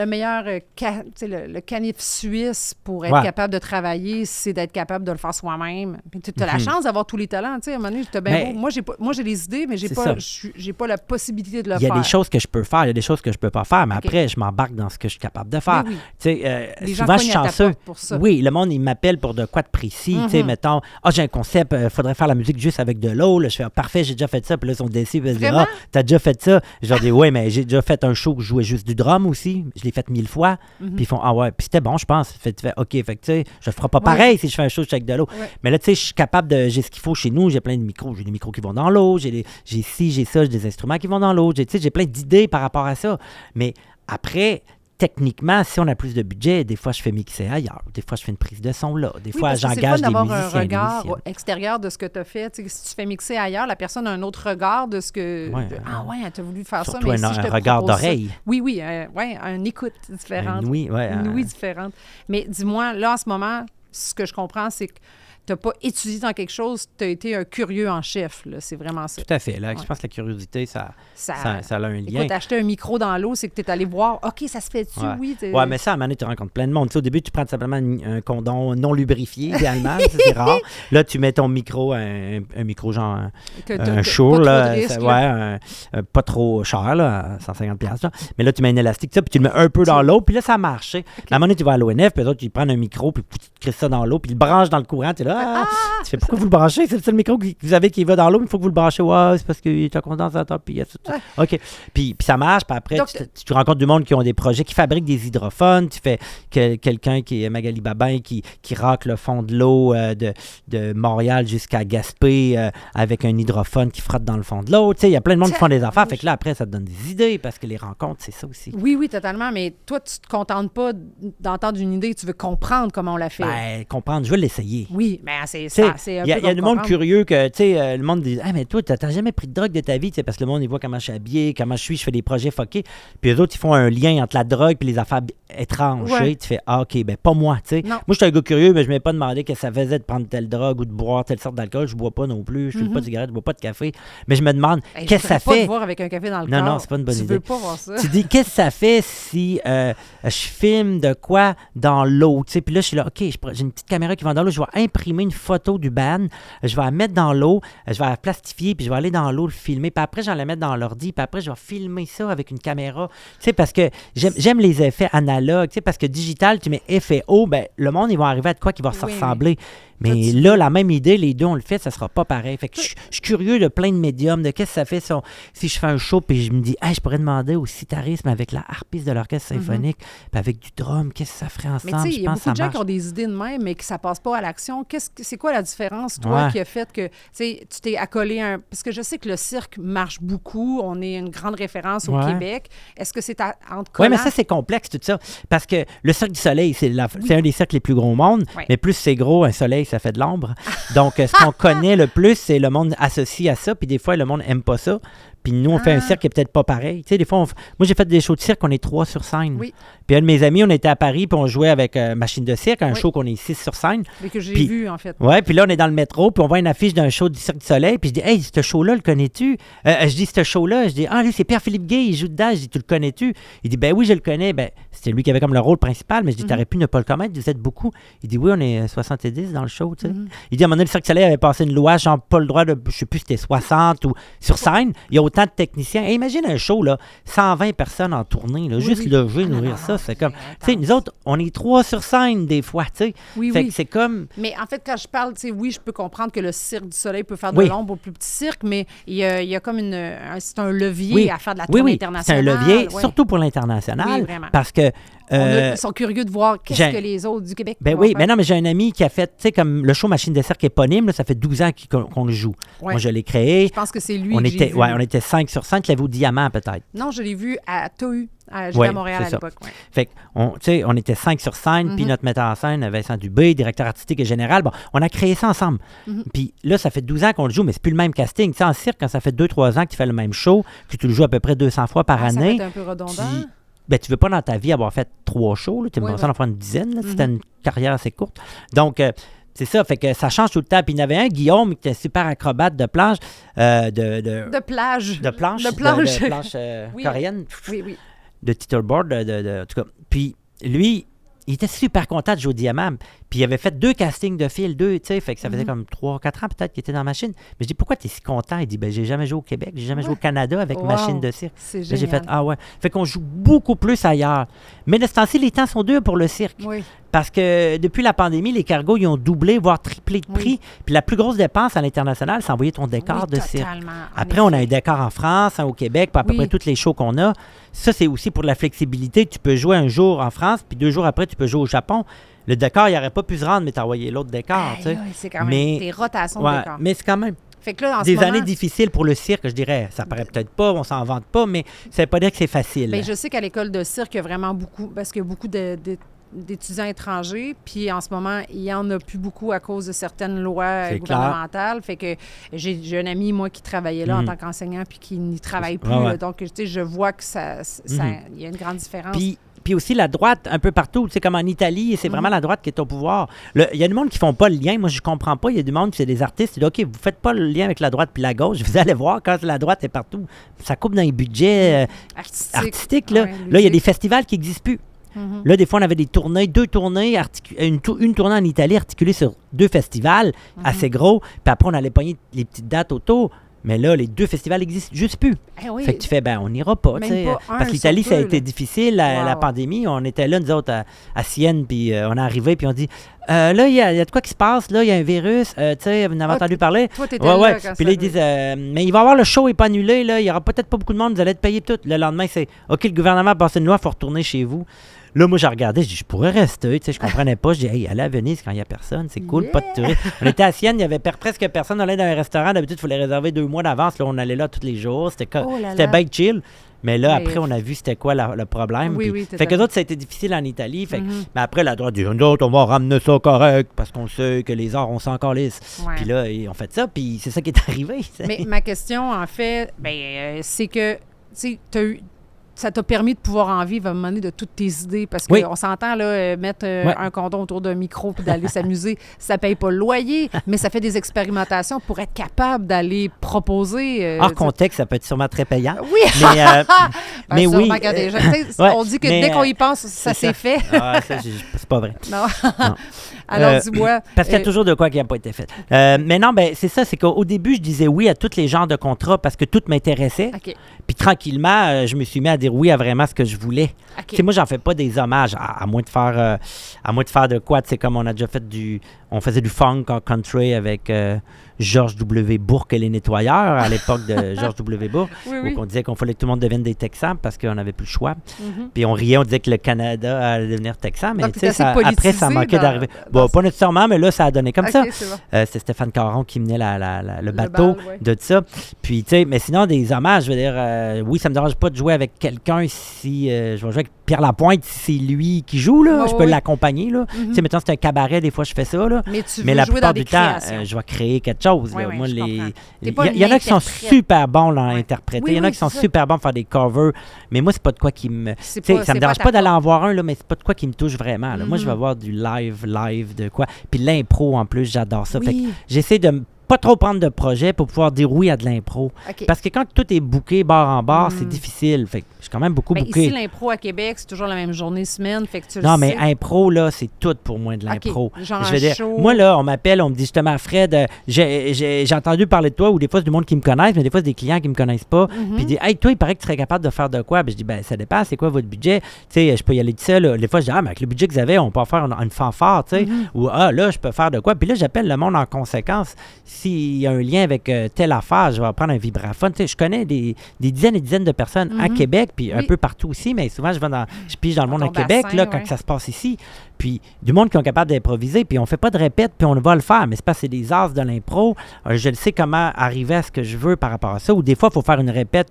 meilleur tu sais, le canif suisse pour être Ouais. capable de travailler, c'est d'être capable de le faire soi-même. Puis tu as la chance d'avoir tous les talents. Tu sais, à un moment donné, t'as bien Mais- beau. Moi, j'ai des idées, mais j'ai C'est pas, ça. j'ai pas la possibilité de le Il y a faire. des choses que je peux faire, il y a des choses que je peux pas faire, mais OK. après, je m'embarque dans ce que je suis capable de faire. Oui, oui. Tu sais, Les gens souvent, je suis cognent à ta chanceux. porte pour ça. Oui, le monde, il m'appelle pour de quoi de précis. Tu sais, mettons, j'ai un concept, faudrait faire la musique juste avec de l'eau. Là, je fais, parfait, j'ai déjà fait ça. Puis là, ils sont déçus. Ils vont se dire, Vraiment? t'as déjà fait ça. Je leur dis, ouais, mais j'ai déjà fait un show où je jouais juste du drum aussi. Je l'ai fait 1000 fois. Puis ils font, ah ouais, puis c'était bon, je pense. Tu fais, OK, fait que tu sais, je ferai pas pareil si je fais un show avec de l'eau. Ouais. Mais là, tu sais, je suis capable de. J'ai ce qu'il faut chez nous. J'ai plein de micros. J'ai des micros qui vont dans l'eau. J'ai ci, j'ai ça. J'ai des instruments qui vont dans l'eau. Tu sais, j'ai plein d'idées par rapport à ça. Mais après, techniquement, si on a plus de budget, des fois, je fais mixer ailleurs. Des fois, je fais une prise de son là. Des Oui, fois, parce que c'est j'engage fun des d'avoir musiciens. un des regard musiciennes. extérieur de ce que tu as fait. Tu sais, si tu fais mixer ailleurs, la personne a un autre regard de ce que... Ouais, ah ouais, tu as voulu faire ça, surtout mais un si je te regard propose ça- d'oreille. Oui, oui, ouais, une écoute différente. Oui, ouais, Une ouïe différente. Mais dis-moi, là, en ce moment, ce que je comprends, c'est que tu n'as pas étudié dans quelque chose, tu as été un curieux en chef. Là. C'est vraiment ça. Tout à fait. Là, Ouais. je pense que la curiosité, ça Ça- a un lien. Écoute, acheter un micro dans l'eau, c'est que tu es allé voir, OK, ça se fait-tu? Ouais. Oui. Ouais, mais ça, à un moment donné, tu rencontres plein de monde. Tu sais, au début, tu prends simplement un condom non lubrifié, idéalement. Ça, c'est rare. Là, tu mets ton micro, un micro genre un Shure, là, pas trop cher, là, 150$. Là. Mais là, tu mets un élastique, ça, puis tu le mets un peu dans l'eau, puis là, ça marche. Okay. À un moment donné, tu vas à l'ONF, puis tu prends un micro, puis tu crisses ça dans l'eau, puis tu le branches dans le courant. Tu es là, tu fais pourquoi vous le branchez? C'est le seul micro que vous avez qui va dans l'eau, mais il faut que vous le branchez. Ouais, c'est parce qu'il est un condensateur, puis il y a tout. OK. Puis ça marche, puis après, donc, tu rencontres du monde qui ont des projets, qui fabriquent des hydrophones. Tu fais quelqu'un qui est Magali Babin, qui racle le fond de l'eau de Montréal jusqu'à Gaspé avec un hydrophone qui frotte dans le fond de l'eau. Tu sais, il y a plein de monde qui font des affaires. Fait que là, après, ça te donne des idées parce que les rencontres, c'est ça aussi. Oui, oui, totalement. Mais toi, tu te contentes pas d'entendre une idée, tu veux comprendre comment on l'a fait. Ben, comprendre, je veux l'essayer. Oui, mais c'est ça. Il y a du monde curieux que, tu sais, le monde dit « Ah, mais toi, t'as jamais pris de drogue de ta vie, tu sais, parce que le monde, il voit comment je suis habillé, comment je fais des projets fuckés. Puis eux autres, ils font un lien entre la drogue et les affaires étranges. Ouais. Tu fais « Ah, OK, ben pas moi, tu sais. » Moi, je suis un gars curieux, mais je ne m'ai pas demandé que ça faisait de prendre telle drogue ou de boire telle sorte d'alcool. Je bois pas non plus, je fume pas de cigarette, je bois pas de café. Mais je me demande, qu'est-ce que ça fait? Te voir avec un café dans le non, corps. non, c'est pas une bonne idée. Tu veux pas voir ça. Tu dis, qu'est-ce que ça fait si je filme de quoi dans l'eau? Tu sais, puis là, je suis là, OK, j'ai une petite caméra qui va dans l'eau, je vais imprimer une photo du band, je vais la mettre dans l'eau, je vais la plastifier, puis je vais aller dans l'eau le filmer, puis après, je vais la mettre dans l'ordi, puis après, je vais filmer ça avec une caméra. Tu sais, parce que j'aime les effets analogues, tu sais, parce que digital, tu mets effet haut, ben le monde, ils vont arriver à de quoi qui va se ressembler. Mais là, la même idée, les deux, on le fait, ça sera pas pareil. Fait que je suis curieux de plein de médiums, de qu'est-ce que ça fait si je fais un show, puis je me dis, hey, je pourrais demander au citarisme avec la harpiste de l'orchestre symphonique, puis avec du drum, qu'est-ce que ça ferait ensemble? Mais tu sais, il y a beaucoup de gens qui ont des idées de même, mais que ça passe pas à l'action. C'est quoi la différence, toi, qui a fait que tu t'es accolé un... Parce que je sais que le cirque marche beaucoup, on est une grande référence au Québec. Est-ce que c'est entre collants? Oui, mais ça, c'est complexe, tout ça. Parce que le Cirque du Soleil, c'est un des cirques les plus gros au monde, mais plus c'est gros, un soleil, ça fait de l'ombre. Donc, ce qu'on connaît le plus, c'est le monde associé à ça, puis des fois, le monde n'aime pas ça. Puis nous, on fait un cirque qui est peut-être pas pareil. Tu sais, des fois, moi, j'ai fait des shows de cirque, on est 3 sur scène. Oui. Puis un de mes amis, on était à Paris, puis on jouait avec Machine de cirque, un Oui. show qu'on est 6 sur scène. Mais que j'ai Puis- vu, en fait. Ouais, puis là, on est dans le métro, puis on voit une affiche d'un show du Cirque du Soleil, puis je dis, hey, ce show-là, le connais-tu? Je dis, ce show-là, je dis, ah, lui, c'est Pierre-Philippe Gay, il joue dedans. Je dis, tu le connais-tu? Il dit, ben oui, je le connais. Ben, c'était lui qui avait comme le rôle principal, mais je dis, t'aurais pu ne pas le connaître, vous êtes beaucoup. Il dit, oui, on est 70 dans le show, tu sais. Il dit, à un moment donné, le Cirque du Soleil avait passé une loi, genre, pas le droit de, je sais plus si c'était 60 ou sur scène. Il y a autant de techniciens. Et imagine un show, là, 120 personnes en tournée, là, juste oui. loger, Ah, non, nourrir non, ça, non, c'est comme. c'est Tu sais, intense. nous autres, on est 3 sur scène des fois, tu sais. Oui, Fait oui. que c'est comme. Mais en fait, quand je parle, tu sais, oui, je peux comprendre que le Cirque du Soleil peut faire de Oui. l'ombre au plus petit cirque, mais il y a comme c'est un levier Oui. à faire de la Oui, tournée oui, c'est un internationale. levier, ouais. surtout pour l'international, Oui, vraiment. parce que... Ils sont curieux de voir qu'est-ce j'ai- que les autres du Québec Ben vont oui, faire. mais non, mais j'ai un ami qui a fait, tu sais, comme le show Machine de cirque éponyme, là, ça fait 12 ans qu'on le joue. Ouais. Moi, je l'ai créé. Je pense que c'est lui On que j'ai était, vu. ouais, on était 5 sur 5, tu l'avais au Diamant peut-être. Non, je l'ai vu à TOU, j'étais Ouais, à Montréal c'est à ça. l'époque. Ouais. Fait qu'on, tu sais, on était 5 sur scène, puis notre metteur en scène, Vincent Dubé, directeur artistique et général. Bon, on a créé ça ensemble. Puis là, ça fait 12 ans qu'on le joue, mais c'est plus le même casting. Tu sais, en cirque, quand ça fait 2-3 ans que tu fais le même show, que tu le joues à peu près 200 fois par Ah, ça année, va être un peu redondant. tu- ben, tu veux pas dans ta vie avoir fait 3 shows. Tu Oui, aimerais oui. ça en faire une dizaine, là, si tu as une carrière assez courte. Donc, c'est ça. Fait que ça change tout le temps. Puis il y en avait un, Guillaume, qui était super acrobate de planche, De plage. de planche, De planche. de planche Oui. coréenne, Oui, oui. de teeterboard, en tout cas. Puis lui, il était super content de jouer au Diamant. Puis il avait fait 2 castings de fil, 2, tu sais, fait que ça faisait comme 3-4 ans peut-être qu'il était dans la machine. Mais je dis, pourquoi tu es si content? Il dit, ben j'ai jamais joué au Québec, j'ai jamais joué au Canada avec Wow. machine de cirque. C'est Là, j'ai génial. fait, ah ouais. Fait qu'on joue beaucoup plus ailleurs. Mais de ce temps-ci, les temps sont durs pour le cirque. Oui. Parce que depuis la pandémie, les cargos, ils ont doublé, voire triplé de prix. Oui. Puis la plus grosse dépense à l'international, c'est envoyer ton décor Oui, de cirque. totalement, en Après, on a un effet. décor en France, un au Québec, puis à peu Oui. près toutes les shows qu'on a. Ça, c'est aussi pour la flexibilité. Tu peux jouer un jour en France, puis 2 jours après, tu peux jouer au Japon. Le décor, il n'aurait pas pu se rendre, mais t'as envoyé l'autre décor, tu sais. Aïe, aïe, c'est quand même Mais- des rotations Ouais, de décor. mais c'est quand même Fait que là, en des ce moment, années difficiles pour le cirque, je dirais. Ça paraît peut-être pas, on s'en vante pas, mais ça veut pas dire que c'est facile. ben, je sais qu'à l'école de cirque, il y a vraiment beaucoup, parce qu'il y a beaucoup d'étudiants étrangers, puis en ce moment, il y en a plus beaucoup à cause de certaines lois C'est gouvernementales. Fait que j'ai un ami, moi, qui travaillait là en tant qu'enseignant, puis qui n'y travaille plus. Ouais, ouais. là. Donc, tu sais, je vois que il y a une grande différence. Puis aussi la droite, un peu partout, tu sais, comme en Italie, c'est vraiment la droite qui est au pouvoir. Il y a du monde qui font pas le lien. Moi, je comprends pas. Il y a du monde qui c'est des artistes. Ils disent, OK, vous faites pas le lien avec la droite puis la gauche. Vous allez voir quand la droite est partout. Ça coupe dans les budgets artistiques. Là, Ouais, là il y a ludique. des festivals qui n'existent plus. Là, des fois, on avait des tournées, 2 tournées, une tournée en Italie articulée sur 2 festivals assez gros. Puis après, on allait pogner les petites dates autour. Mais là, les 2 festivals n'existent juste plus. Eh oui. Fait que tu fais, ben, on n'ira pas. Même tu sais. pas un Parce que l'Italie, sur ça a deux, été là. difficile, la Wow. pandémie. On était là, nous autres, à Sienne, puis on est arrivé, puis on dit, là, il y a de quoi qui se passe, là, il y a un virus, tu sais, vous en avez Ah, entendu parler? toi, t'étais Ouais, là ouais. quand Puis ça là, ils disent, mais il va y avoir le show n'est pas annulé, là, il n'y aura peut-être pas beaucoup de monde, vous allez être payés tout. Le lendemain, c'est, OK, le gouvernement a passé une loi, il faut retourner chez vous. Là, moi, j'ai regardé, je dis, je pourrais rester, tu sais, je comprenais pas. Je dis, hey, aller à Venise quand il n'y a personne, c'est cool, pas de touristes. On était à Sienne, il y avait presque personne. On allait dans un restaurant, d'habitude, il fallait réserver 2 mois d'avance. Là, on allait là tous les jours, c'était Oh là c'était là. bien chill. Mais là, Mais- après, on a vu c'était quoi le problème. Oui, puis- oui, fait que totalement. les autres, ça a été difficile en Italie. Mais après, la droite dit, nous autres, on va ramener ça correct parce qu'on sait que les arts, on s'en calisse. Ouais. Puis là, ils ont fait ça, puis c'est ça qui est arrivé. Mais ma question, en fait, c'est que, tu sais, ça t'a permis de pouvoir en vivre à un moment donné de toutes tes idées. Parce qu'on Oui. s'entend, là, mettre Ouais. un condom autour d'un micro puis d'aller s'amuser, ça paye pas le loyer, mais ça fait des expérimentations pour être capable d'aller proposer. Hors contexte, ça peut être sûrement très payant. Oui! Mais, Ben, mais oui. sûrement qu'il y a des gens- tu sais, ouais, on dit que mais, dès qu'on y pense, ça c'est s'est fait. Ah, ça, c'est pas vrai. Non. Non. Alors, dis-moi. Parce qu'il y a toujours de quoi qui n'a pas été fait. Mais non, ben c'est ça, c'est qu'au début, je disais oui à tous les genres de contrats parce que tout m'intéressait. OK. Puis tranquillement, je me suis mis à dire oui à vraiment ce que je voulais. OK. Tu sais, moi, j'en fais pas des hommages, à moins de faire de quoi. Tu sais, comme on a déjà fait on faisait du funk en country avec Georges W. Bourque et les nettoyeurs à l'époque de Georges W. Bourque. Oui, Où oui. on disait qu'on fallait que tout le monde devienne des Texans parce qu'on n'avait plus le choix. Mhm. Puis on riait, on disait que le Canada allait devenir Texan, mais Donc, tu t'es sais, assez après, ça politisé manquait dans- d'arriver. dans Bon, pas nécessairement, mais là, ça a donné comme ça. OK, c'est bon. C'était Stéphane Caron qui menait le bateau bal, ouais. de ça. Puis, tu sais, mais sinon, des hommages, je veux dire, oui, ça me dérange pas de jouer avec quelqu'un, si je vais jouer avec Pierre Lapointe, si c'est lui qui joue, là, je peux l'accompagner. Là. Tu sais, mettons, c'est un cabaret, des fois, je fais ça. Là. Mais tu Mais veux la jouer plupart dans des du temps, créations. je vais créer quelque chose. Oui, là. oui, Moi, je comprends. T'es il pas y en a qui sont l'interprète. super bons à Ouais. interpréter. Oui, Il y en a oui, qui sont c'est ça. super bons à faire des covers. Mais moi, c'est pas de quoi qui me... C'est Tu sais, pas- ça me c'est dérange ta pas d'aller force. en voir un, là, mais c'est pas de quoi qui me touche vraiment. Là. Moi, je vais voir du live de quoi. Puis l'impro, en plus, j'adore ça. Fait que Oui. j'essaie de pas trop prendre de projet pour pouvoir dire oui à de l'impro. OK. Parce que quand tout est booké bord en bord, c'est difficile. Fait que je suis quand même beaucoup Ben, booké. ici, l'impro à Québec, c'est toujours la même journée, semaine. Fait que tu le Non, mais sais. impro, là, c'est tout pour moi de OK. l'impro. Genre Je un veux dire, show. moi, là, on m'appelle, on me dit justement, Fred, j'ai entendu parler de toi, ou des fois, c'est du monde qui me connaissent, mais des fois, c'est des clients qui me connaissent pas. Mhm. Puis ils disent, hey, toi, il paraît que tu serais capable de faire de quoi? Ben, je dis, ben, ça dépend, c'est quoi votre budget? Tu sais, je peux y aller tout seul. Là. Des fois, je dis, ah, mais avec le budget que vous avez, on peut en faire une fanfare, tu sais. Mhm. Ou, ah, là, je peux faire de quoi? Puis là, j'appelle le monde en conséquence. S'il y a un lien avec telle affaire, je vais prendre un vibraphone. Tu sais, je connais des dizaines et dizaines de personnes à Mhm. Québec, puis un Oui. peu partout aussi, mais souvent, je pige dans le Dans monde à ton Québec, bassin, là, quand ouais. ça se passe ici. Puis du monde qui sont capables d'improviser, puis on fait pas de répète, puis on va le faire. Mais c'est parce que c'est des as de l'impro. Je le sais comment arriver à ce que je veux par rapport à ça. Ou des fois, il faut faire une répète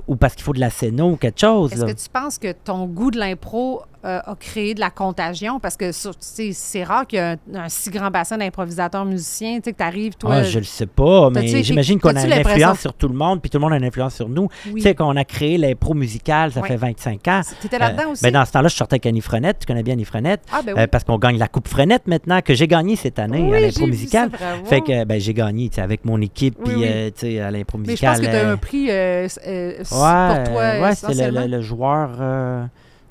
ou parce qu'il faut de la scéno ou quelque chose. Est-ce là. que tu penses que ton goût de l'impro a créé de la contagion? Parce que tu sais, c'est rare qu'il y ait un si grand bassin d'improvisateurs musiciens, tu sais, que tu arrives, toi... Ah, je le sais pas, T'as-tu mais été- j'imagine qu'on a t'as-tu une l'impression- influence sur tout le monde, puis tout le monde a une influence sur nous. Oui. Tu sais, qu'on a créé l'impro musicale, ça Ouais. fait 25 ans. T'étais là-dedans aussi? Ben, dans ce temps-là, je sortais avec Annie Frenette. Tu connais bien Annie Frenette? Ah, ben oui. Parce qu'on gagne la Coupe Frenette maintenant, que j'ai gagné cette année Oui, à j'ai l'impro vu musicale. ça, bravo. Fait que ben, j'ai gagné tu sais, avec mon équipe, Oui, puis oui. tu sais, à l'impro Mais je musicale. pense que tu as un prix pour Ouais, toi, ouais, c'est essentiellement. le joueur,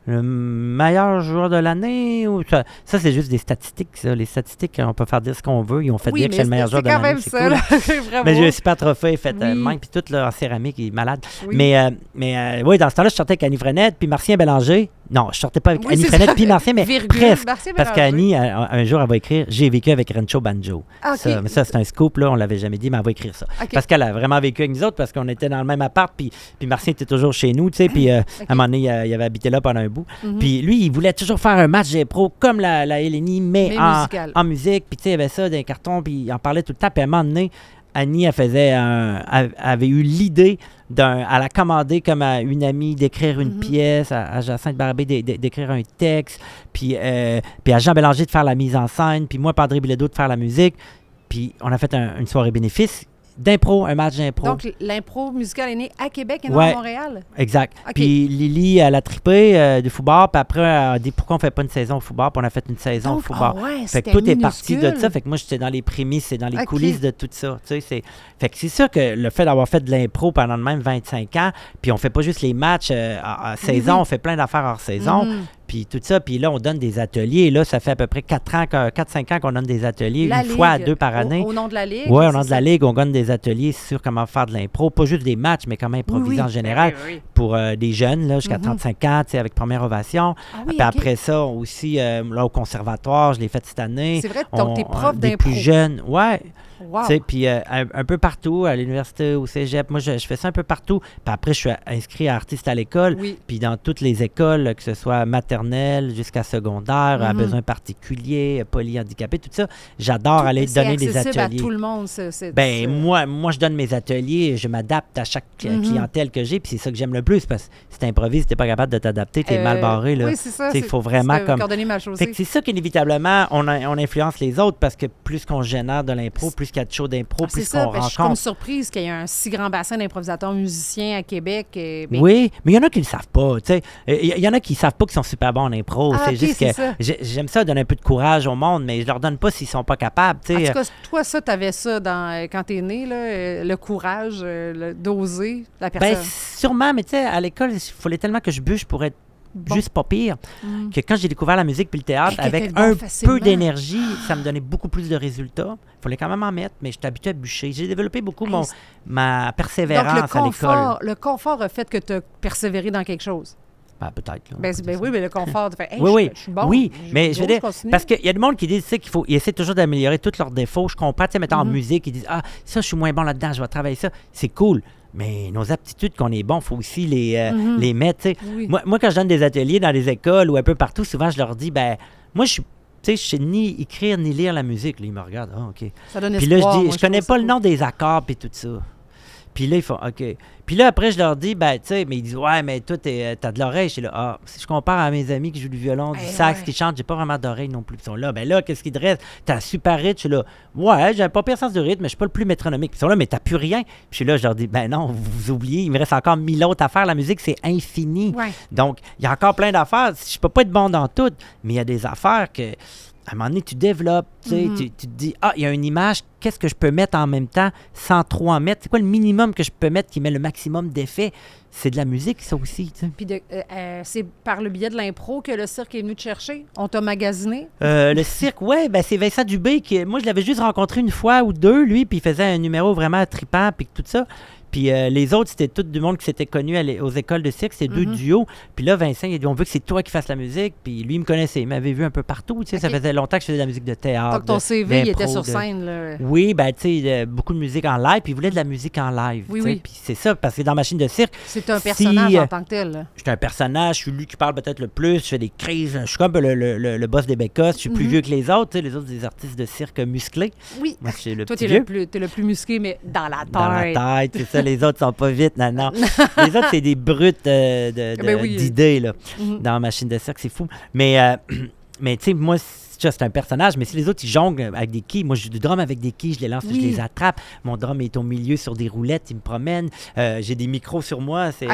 le meilleur joueur de l'année. Ou ça, c'est juste des statistiques. Ça. Les statistiques, on peut faire dire ce qu'on veut. Ils ont fait Oui, dire que mais c'est le meilleur joueur de c'est quand l'année. même C'est ça, cool. là. Bravo. Mais j'ai un super trophée fait Oui. même, puis tout là, en céramique, il est malade. Oui. Mais oui, dans ce temps-là, je sortais avec Annie Frenette, puis Martien Bélanger. Non, je sortais pas avec Oui, Annie c'est Frenette, ça. puis Martien, mais Virgule, presque. Martien Parce Bélanger. qu'Annie, un jour, elle va écrire « J'ai vécu avec Rencho Banjo Ah, OK. Mais ça, c'est un scoop, là, on l'avait jamais dit, mais elle va écrire ça. OK. Parce qu'elle a vraiment vécu avec nous autres, parce qu'on était dans le même appart, puis Martien était toujours chez nous, tu sais, puis à un moment donné, il avait habité là pendant un bout. Mhm. Puis lui, il voulait toujours faire un match d'impro comme la LNI, mais Mais en, musical. en musique, puis tu sais, il y avait ça dans les cartons, puis il en parlait tout le temps, puis à un moment donné, Annie, avait eu l'idée elle a commandé comme à une amie d'écrire une pièce, à Jacinthe Barabé d'écrire un texte, puis à Jean Bélanger de faire la mise en scène, puis moi, Padre Bilodeau de faire la musique. Puis on a fait une soirée bénéfice d'impro, un match d'impro. Donc, l'impro musicale est née à Québec et non Ouais. à Montréal? Exact. OK. Puis Lily, elle a trippé du football, puis après, elle a dit pourquoi on fait pas une saison au football, puis on a fait une saison au Donc, football. ah ouais, Fait que c'était tout est parti de minuscule. ça. Fait que moi, j'étais dans les prémices, c'est dans les OK. coulisses de tout ça. Tu sais, fait que c'est sûr que le fait d'avoir fait de l'impro pendant de même 25 ans, puis on fait pas juste les matchs à saison, oui. on fait plein d'affaires hors saison. Mhm. Puis tout ça, puis là, on donne des ateliers. Là, ça fait à peu près 4-5 ans qu'on donne des ateliers, La une fois à Ligue, 2 par année. Au nom de la Ligue? Oui, on c'est a de ça? la Ligue, on gagne des ateliers sur comment faire de l'impro. Pas juste des matchs, mais comment improviser Oui, oui. en général Oui, oui. pour des jeunes là, jusqu'à Mhm. 35 ans, tu sais, avec première ovation. Ah oui, Puis OK. après ça, aussi, là, au conservatoire, je l'ai fait cette année. C'est vrai, donc t'es prof des d'impro. plus jeunes, ouais. Wow. Tu sais, puis un peu partout, à l'université, au cégep. Moi, je fais ça un peu partout. Puis après, je suis inscrit à artiste à l'école. Oui. Puis dans toutes les écoles, que ce soit maternelle jusqu'à secondaire, à Mhm. besoins particuliers, polyhandicapés, tout ça, j'adore aller donner des C'est accessible ateliers. à tout le monde. Ben, moi, je donne mes ateliers, je m'adapte à chaque Mhm. clientèle que j'ai, puis c'est ça que j'aime le plus, parce que si t'improvises, t'es pas capable de t'adapter, t'es mal barré, là. Oui, c'est ça. Il faut vraiment comme... Coordonner ma Fait chaussée. que c'est ça qu'inévitablement, on influence les autres, parce que plus qu'on génère de l'impro, plus qu'il y a de shows d'impro, C'est plus ça, qu'on ben, je suis comme rencontre. surprise qu'il y ait un si grand bassin d'improvisateurs musiciens à Québec. Ben, Oui, mais il y en a qui le savent pas, tu sais. Il y en a qui savent pas qu'ils sont super bons en impro. Ah, c'est ok, juste c'est que ça. j'aime ça donner un peu de courage au monde, mais je leur donne pas s'ils sont pas capables, tu En sais. tout cas, toi, ça, tu avais ça quand tu es né, là, le courage d'oser la Ben, personne. sûrement, mais tu sais, à l'école, il fallait tellement que je bûche pour être Bon. juste pas pire, Mm. que quand j'ai découvert la musique puis le théâtre, Hey, avec t'étais bon un facilement. peu d'énergie, ça me donnait beaucoup plus de résultats. Il fallait quand même en mettre, mais j'étais habitué à bûcher. J'ai développé beaucoup Hey, ma Donc, persévérance à l'école. le confort a fait que tu as persévéré dans quelque chose. Ben, peut-être. là, Ben, on peut ben dire oui, ça. mais le confort, tu fais, hey, Oui, oui. je suis bon. Oui, mais je veux dire, continue. parce qu'il y a du monde qui dit tu sais, ils essaient toujours d'améliorer tous leurs défauts. Je comprends, tu sais, mettons en Mhm. musique, ils disent ah, ça, je suis moins bon là-dedans, je vais travailler ça. C'est cool. Mais nos aptitudes qu'on est bon, il faut aussi Mhm. les mettre. tu sais. Oui. Moi, quand je donne des ateliers dans les écoles ou un peu partout, souvent, je leur dis ben, moi, je suis. Tu sais, je sais ni écrire ni lire la musique. Là, ils me regardent. Ah, OK. Ça donne Puis là, espoir, je dis, moi, je connais trouve ça pas le cool. nom des accords puis tout ça. Puis là, ils font OK. Puis là, après, je leur dis, ben, tu sais, mais ils disent, ouais, mais toi, t'as de l'oreille. Je suis là, ah, si je compare à mes amis qui jouent du violon, du sax, qui chantent, j'ai pas vraiment d'oreille non plus. Puis ils sont là, ben là, qu'est-ce qui te reste? T'as super rythme. Je suis là, ouais, j'ai pas pire sens de rythme, mais je suis pas le plus métronomique. Puis ils sont là, mais t'as plus rien. Puis je suis là, je leur dis, ben non, vous oubliez, il me reste encore 1000 autres affaires. La musique, c'est infini. Ouais. Donc, il y a encore plein d'affaires. Je peux pas être bon dans toutes, mais il y a des affaires que. À un moment donné, tu développes, tu sais, tu te dis, ah, il y a une image, qu'est-ce que je peux mettre en même temps sans trop en mettre? C'est quoi le minimum que je peux mettre qui met le maximum d'effet? C'est de la musique, ça aussi, tu sais. Puis c'est par le biais de l'impro que le cirque est venu te chercher? On t'a magasiné? Le cirque, ouais, ben c'est Vincent Dubé qui, moi, je l'avais juste rencontré une fois ou deux, lui, puis il faisait un numéro vraiment trippant, puis tout ça. Puis les autres, c'était tout du monde qui s'était connu aux écoles de cirque. C'était deux duos. Puis là, Vincent, il a dit, on veut que c'est toi qui fasses la musique. Puis lui, il me connaissait. Il m'avait vu un peu partout. Tu sais, ça faisait longtemps que je faisais de la musique de théâtre. Donc ton CV, il était d'impro, sur scène, là. Oui, ben tu sais, beaucoup de musique en live. Puis il voulait de la musique en live. Oui, tu sais. oui. Puis c'est ça, parce que dans Machine de cirque, C'est un personnage en tant que tel, là. je suis un personnage, je suis lui qui parle peut-être le plus, je fais des crises, je suis comme le boss des bécosses, je suis plus vieux que les autres, tu sais, les autres des artistes de cirque musclés. Oui. Moi, je suis le Toi, petit t'es vieux. t'es le plus musclé, mais dans la tête. Dans la tête, c'est ça, les autres sont pas vite, non. Les autres, c'est des brutes Ben oui. d'idées, là, dans Machine de cirque, c'est fou. Mais tu sais, moi, c'est un personnage, mais si les autres, ils jonglent avec des quilles, moi, je joue du drum avec des quilles, je les lance, je les attrape. Mon drum est au milieu sur des roulettes, il me promène. J'ai des micros sur moi. C'est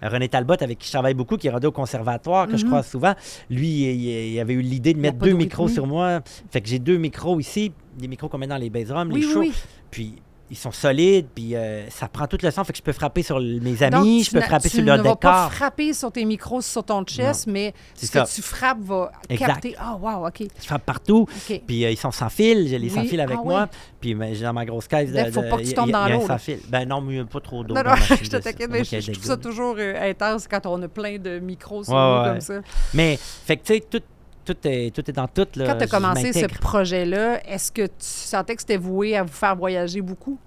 René Talbot, avec qui je travaille beaucoup, qui est rendu au conservatoire, que je croise souvent. Lui, il avait eu l'idée de mettre 2 micros sur moi. Fait que j'ai 2 micros ici, des micros qu'on met dans les bass drums, les shows. Puis ils sont solides, puis ça prend tout le son, fait que je peux frapper sur mes amis, je peux frapper sur leur décor. Tu ne vas pas frapper sur tes micros, sur ton chest, mais ce que tu frappes va capter. Ah, wow, OK. Je frappe partout, OK. puis ils sont sans fil, j'ai les sans fil avec moi, oui. puis j'ai dans ma grosse caisse, Il faut pas que tu tombes dans l'eau. Sans fil. Ben non, mais pas trop d'eau. Non, je te taquine, mais je trouve ça toujours intense quand on a plein de micros sur nous comme ça. Mais, fait que tu sais, tout est dans tout. Là, quand tu as commencé ce projet-là, est-ce que tu sentais que c'était voué à vous faire voyager beaucoup?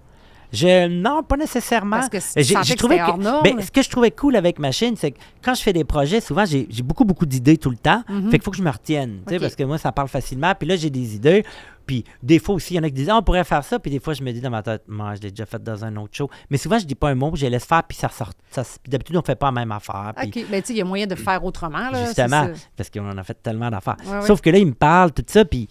Non, pas nécessairement. Parce que j'ai trouvé hors norme. Ce que je trouvais cool avec Machine, c'est que quand je fais des projets, souvent, j'ai beaucoup d'idées tout le temps. Fait qu'il faut que je me retienne, parce que moi, ça parle facilement. Puis là, j'ai des idées. Puis des fois aussi, il y en a qui disent « on pourrait faire ça ». Puis des fois, je me dis dans ma tête « moi, je l'ai déjà fait dans un autre show ». Mais souvent, je dis pas un mot, je les laisse faire, puis ça sort. D'habitude, on fait pas la même affaire. Puis, OK, mais tu sais, il y a moyen de faire autrement, là. Justement, parce qu'on en a fait tellement d'affaires. Ouais, Sauf que là, il me parle, tout ça, puis...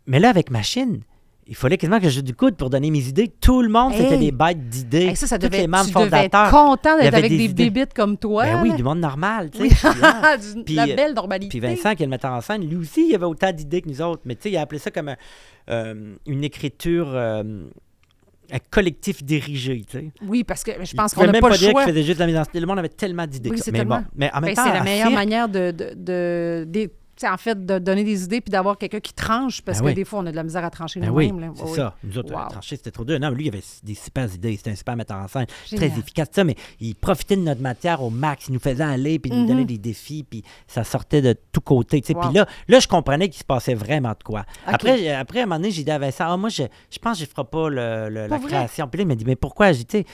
Mais là, avec Machine... Il fallait quasiment que je joue du coude pour donner mes idées. Tout le monde, c'était des bêtes d'idées. Ça tous devait, les membres tu fondateurs. devais être content d'être avec des des bébites comme toi. Ben oui, du monde normal, tu sais. La belle normalité. Puis Vincent, qui est le metteur en scène, lui aussi, il avait autant d'idées que nous autres. Mais tu sais, il a appelé ça comme une écriture... un collectif dirigé, tu sais. Oui, parce que je pense qu'on qu'on n'a même pas le dire choix. qu'il faisait juste la mise en scène. Le monde avait tellement d'idées. Oui, c'est mais tellement. bon, mais en même temps, c'est la meilleure cirque, manière en fait, de donner des idées puis d'avoir quelqu'un qui tranche, parce que des fois, on a de la misère à trancher nous-mêmes. Oui, c'est ça. Nous autres, trancher, c'était trop dur. Non, mais lui, il avait des super idées. C'était un super metteur en scène. Génial. Très efficace, ça, mais il profitait de notre matière au max. Il nous faisait aller, puis il nous donnait des défis, puis ça sortait de tous côtés. Puis là, je comprenais qu'il se passait vraiment de quoi. Okay. Après, à un moment donné, j'ai dit à Vincent, moi, je pense que je ne ferai pas la création. Puis là, il m'a dit, mais pourquoi? J'ai dit,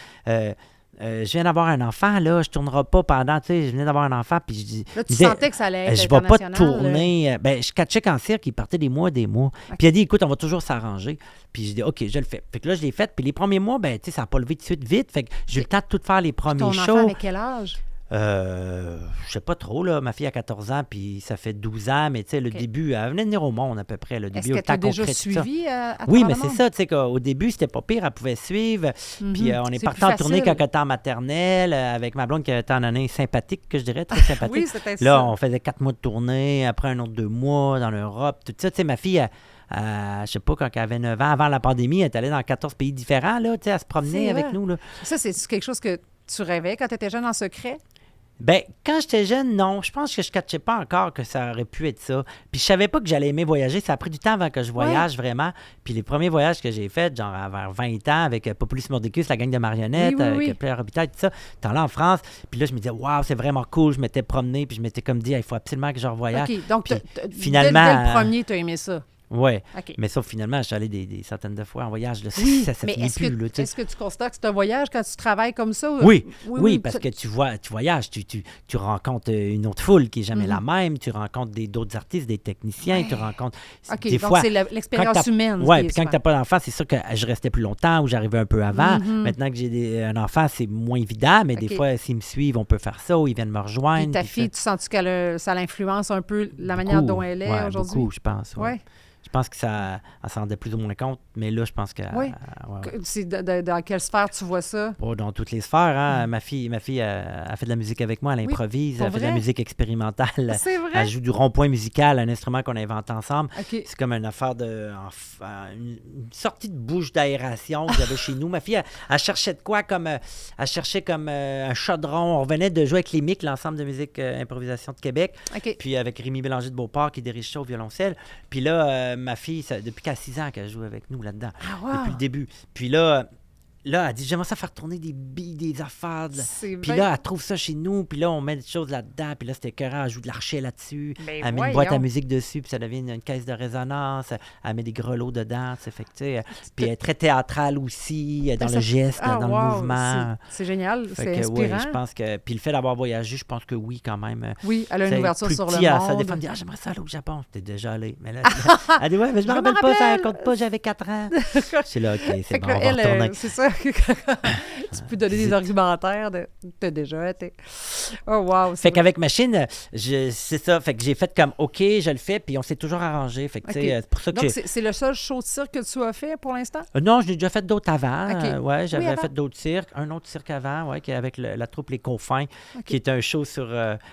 je viens d'avoir un enfant, là, je ne tournerai pas pendant, tu sais, je venais d'avoir un enfant, puis je dis... Là, tu sentais que ça allait être je ne vais pas tourner. Je catchais qu'en cirque, il partait des mois. Okay. Puis il a dit, écoute, on va toujours s'arranger. Puis j'ai dit, OK, je le fais. Fait que là, je l'ai fait, puis les premiers mois, tu sais, ça n'a pas levé de suite vite. Fait que j'ai eu le temps de tout faire les premiers shows. Ton enfant, avec quel âge? Je sais pas trop, là. Ma fille a 14 ans, puis ça fait 12 ans, mais tu sais, le début, elle venait de venir au monde à peu près. Le début, est-ce que tu as déjà suivi à oui, mais c'est ça, tu sais, qu'au début, c'était pas pire, elle pouvait suivre. Puis on est parti en tournée quand elle était en maternelle, avec ma blonde qui était en année sympathique, que je dirais, très sympathique. Oui, c'était ça. Là, on faisait 4 mois de tournée, après un autre 2 mois dans l'Europe, tout ça. Tu sais, ma fille, je sais pas, quand elle avait 9 ans, avant la pandémie, elle est allée dans 14 pays différents, là, tu sais, à se promener avec nous, là. Ça, c'est quelque chose que tu rêvais quand tu étais jeune en secret? Ben, quand j'étais jeune, non. Je pense que je ne catchais pas encore que ça aurait pu être ça. Puis je savais pas que j'allais aimer voyager. Ça a pris du temps avant que je voyage vraiment. Puis les premiers voyages que j'ai faits, genre vers 20 ans, avec Populus Mordicus, la gang de marionnettes, avec Pierre Robitaille, tout ça, t'es allé en France. Puis là, je me disais, waouh, c'est vraiment cool. Je m'étais promené, puis je m'étais comme dit, il faut absolument que je revoyage. OK, donc finalement, dès le premier, tu as aimé ça. Ouais. OK. Mais sauf finalement, je suis allé des centaines de fois en voyage. Là, Oui, ça mais finit est-ce plus. Là, tu sais. est-ce que tu constates que c'est un voyage quand tu travailles comme ça? Oui, parce que tu voyages, tu rencontres une autre foule qui n'est jamais la même, tu rencontres d'autres artistes, des techniciens, tu rencontres OK, des donc fois... c'est l'expérience humaine. Oui, qui est puis quand souvent. tu n'as pas d'enfant, c'est sûr que je restais plus longtemps ou j'arrivais un peu avant. Mhm. Maintenant que j'ai un enfant, c'est moins évident, mais des OK. fois, s'ils me suivent, on peut faire ça ou ils viennent me rejoindre. Puis ta puis fille, tu sens-tu que ça l'influence un peu la manière beaucoup, dont elle est ouais, aujourd'hui? beaucoup, je pense. Ouais. Oui. Je pense que ça elle s'en rendait plus ou moins compte, mais là, je pense que... Oui. ouais. C'est dans quelle sphère tu vois ça? Pas dans toutes les sphères. Hein? Ma fille elle fait de la musique avec moi, elle improvise, pour elle fait de la vrai? musique expérimentale. C'est vrai? Elle joue du rond-point musical, un instrument qu'on a inventé ensemble. OK. C'est comme une affaire une sortie de bouche d'aération que j'avais chez nous. Ma fille, elle cherchait de quoi comme... elle cherchait comme un chaudron. On revenait de jouer avec les MIC, l'ensemble de musique improvisation de Québec. OK. Puis avec Rémi Bélanger de Beauport qui dirige ça au violoncelle. Puis là, ma fille, depuis qu'elle a 6 ans qu'elle joue avec nous là-dedans. Ah, wow. Depuis le début. Puis là, elle dit, j'aimerais ça faire tourner des billes, des affaires. C'est Puis bien- là, elle trouve ça chez nous. Puis là, on met des choses là-dedans. Puis là, c'était écœurant. Elle joue de l'archet là-dessus. Ben Elle met une boîte à voyons. musique dessus. Puis ça devient une caisse de résonance. Elle met des grelots dedans. Tu sais, fait que, tu sais, puis elle est très théâtrale aussi, dans Ça- le geste, Ah, dans wow, le mouvement. C'est génial, Fait c'est que, ouais, inspirant. je pense que... Puis le fait d'avoir voyagé, je pense que oui, quand même. Oui, elle a une C'est ouverture plus sur petit, le Ça monde. défend de dire, ah, j'aimerais ça aller au Japon. T'es déjà allé. Mais là, elle dit, ouais, mais je me Je me rappelle pas, ça rappelle. compte pas, j'avais 4 ans. Je suis là, OK, Fait c'est que bon, on là, va elle, retourner. c'est ça. Tu peux donner des argumentaires de t'as déjà été. Oh, wow. Fait qu'avec machine, c'est ça. Fait que j'ai fait comme, OK, je le fais, puis on s'est toujours arrangé. Fait que, tu sais, OK. c'est pour ça que Donc, j'ai... c'est le seul show de cirque que tu as fait pour l'instant? Non, j'ai déjà fait d'autres avant. OK. Ouais, j'avais Oui, avant. fait d'autres cirques. Un autre cirque avant, ouais, qui est avec la troupe Les Confins, OK. qui est un show sur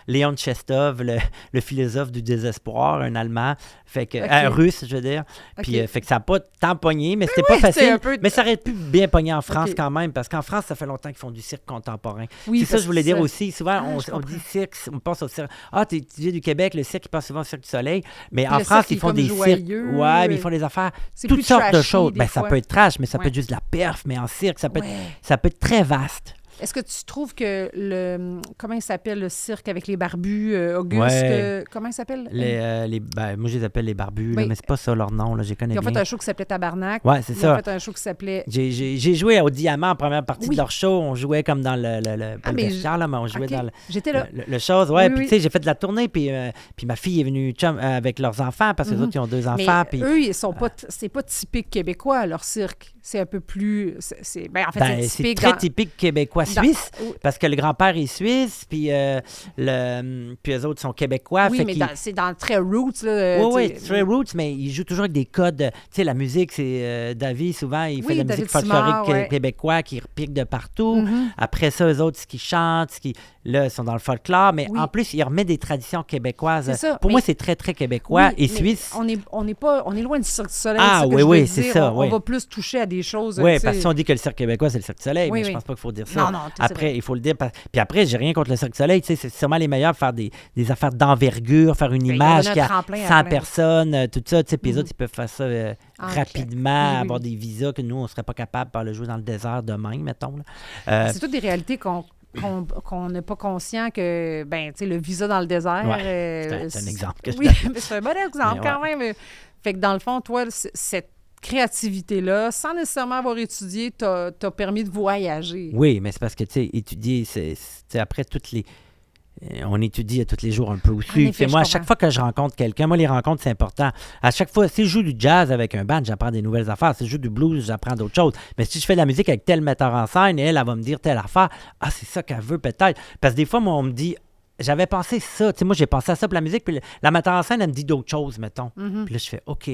Léon Tchestov, le philosophe du désespoir, un Allemand, fait que, OK. russe, je veux dire. Puis, OK. fait que ça n'a pas tant pogné, mais c'était oui, pas c'est facile. un peu- Mais ça aurait pu bien pogner en France OK. quand même, parce qu'en France, ça fait longtemps qu'ils font du cirque contemporain. Oui, c'est ça que parce je voulais que dire ça- aussi. Souvent, Ah, je on comprends. dit cirque, on pense au cirque. Ah, tu viens du Québec, le cirque, il passe souvent au Cirque du Soleil. Mais Puis en le France, cirque, il ils est font comme des joyeux, cirques. Ouais, mais ils font des affaires, c'est toutes plus sortes de trashy, choses. des Ben, ça fois. peut être trash, mais ça peut Ouais. être juste de la perf, mais en cirque, ça peut, Ouais. ça peut être très vaste. Est-ce que tu trouves que comment il s'appelle le cirque avec les barbus, Auguste, Ouais. comment il s'appelle? Moi, je les appelle les barbus, là, Oui. mais c'est pas ça leur nom, là, je les connais Ils ont bien. fait un show qui s'appelait Tabarnak. Ouais, c'est Ils ça. ont fait un show qui s'appelait... J'ai joué au Diamant en première partie Oui. de leur show. On jouait comme dans pas le mais vestiaire, là, mais on jouait OK. dans J'étais là. le chose. Ouais, Oui, puis oui. tu sais, j'ai fait de la tournée, puis ma fille est venue avec leurs enfants, parce que les autres, ils ont 2 Mais enfants. Puis eux, ils sont pas, c'est pas typique québécois, leur cirque. C'est un peu plus... en fait, ben, c'est c'est typique très dans- typique québécois-suisse, parce que le grand-père est suisse, puis puis eux autres sont québécois. Oui, fait mais qu'ils- c'est dans le très roots. Là, Oui, tu oui, sais. c'est très roots, mais ils jouent toujours avec des codes. Tu sais, la musique, c'est David, souvent, il fait Oui, de la David musique folklorique Simard, ouais. québécois qui repique de partout. Mhm. Après ça, eux autres, ce qu'ils chantent, là, ils sont dans le folklore, mais Oui. en plus, ils remettent des traditions québécoises. C'est ça, Pour mais- moi, c'est très, très québécois Oui, et mais suisse. On est loin du Cirque du Soleil. Ah, c'est ça que oui, je oui, veux c'est dire. ça, On oui. va plus toucher à des choses. Oui, tu parce que sais. si on dit que le Cirque québécois, c'est le Cirque du Soleil, Oui, mais je oui. pense pas qu'il faut dire ça. Non, non, c'est Après, vrai. il faut le dire. Puis après, j'ai rien contre le Cirque du Soleil. Tu sais, c'est sûrement les meilleurs pour faire des affaires d'envergure, faire une Ben, il y image en a qui un a tremplin à 100 plein. personnes, tout ça. Tu sais, puis les Mhm. autres, ils peuvent faire ça En rapidement, oui, oui, avoir oui. des visas que nous, on serait pas capable de le jouer dans le désert demain, mettons. Là. C'est toutes des réalités qu'on n'est pas conscient que, ben, tu sais, le visa dans le désert... Ouais, c'est un exemple que je Oui, donne. mais c'est un bon exemple Mais quand même. Fait que dans le fond, toi, cette créativité-là, sans nécessairement avoir étudié, t'as permis de voyager. Oui, mais c'est parce que, tu sais, étudier, c'est après toutes les... On étudie à tous les jours un peu En aussi. effet, Moi, à je chaque comprends. fois que je rencontre quelqu'un, moi, les rencontres, c'est important. À chaque fois, si je joue du jazz avec un band, j'apprends des nouvelles affaires. Si je joue du blues, j'apprends d'autres choses. Mais si je fais de la musique avec tel metteur en scène, elle va me dire telle affaire. Ah, c'est ça qu'elle veut peut-être. Parce que des fois, moi, on me dit, j'avais pensé ça. Tu sais, moi, j'ai pensé à ça pour la musique. Puis la metteur en scène, elle me dit d'autres choses, mettons. Mhm. Puis là, je fais, OK.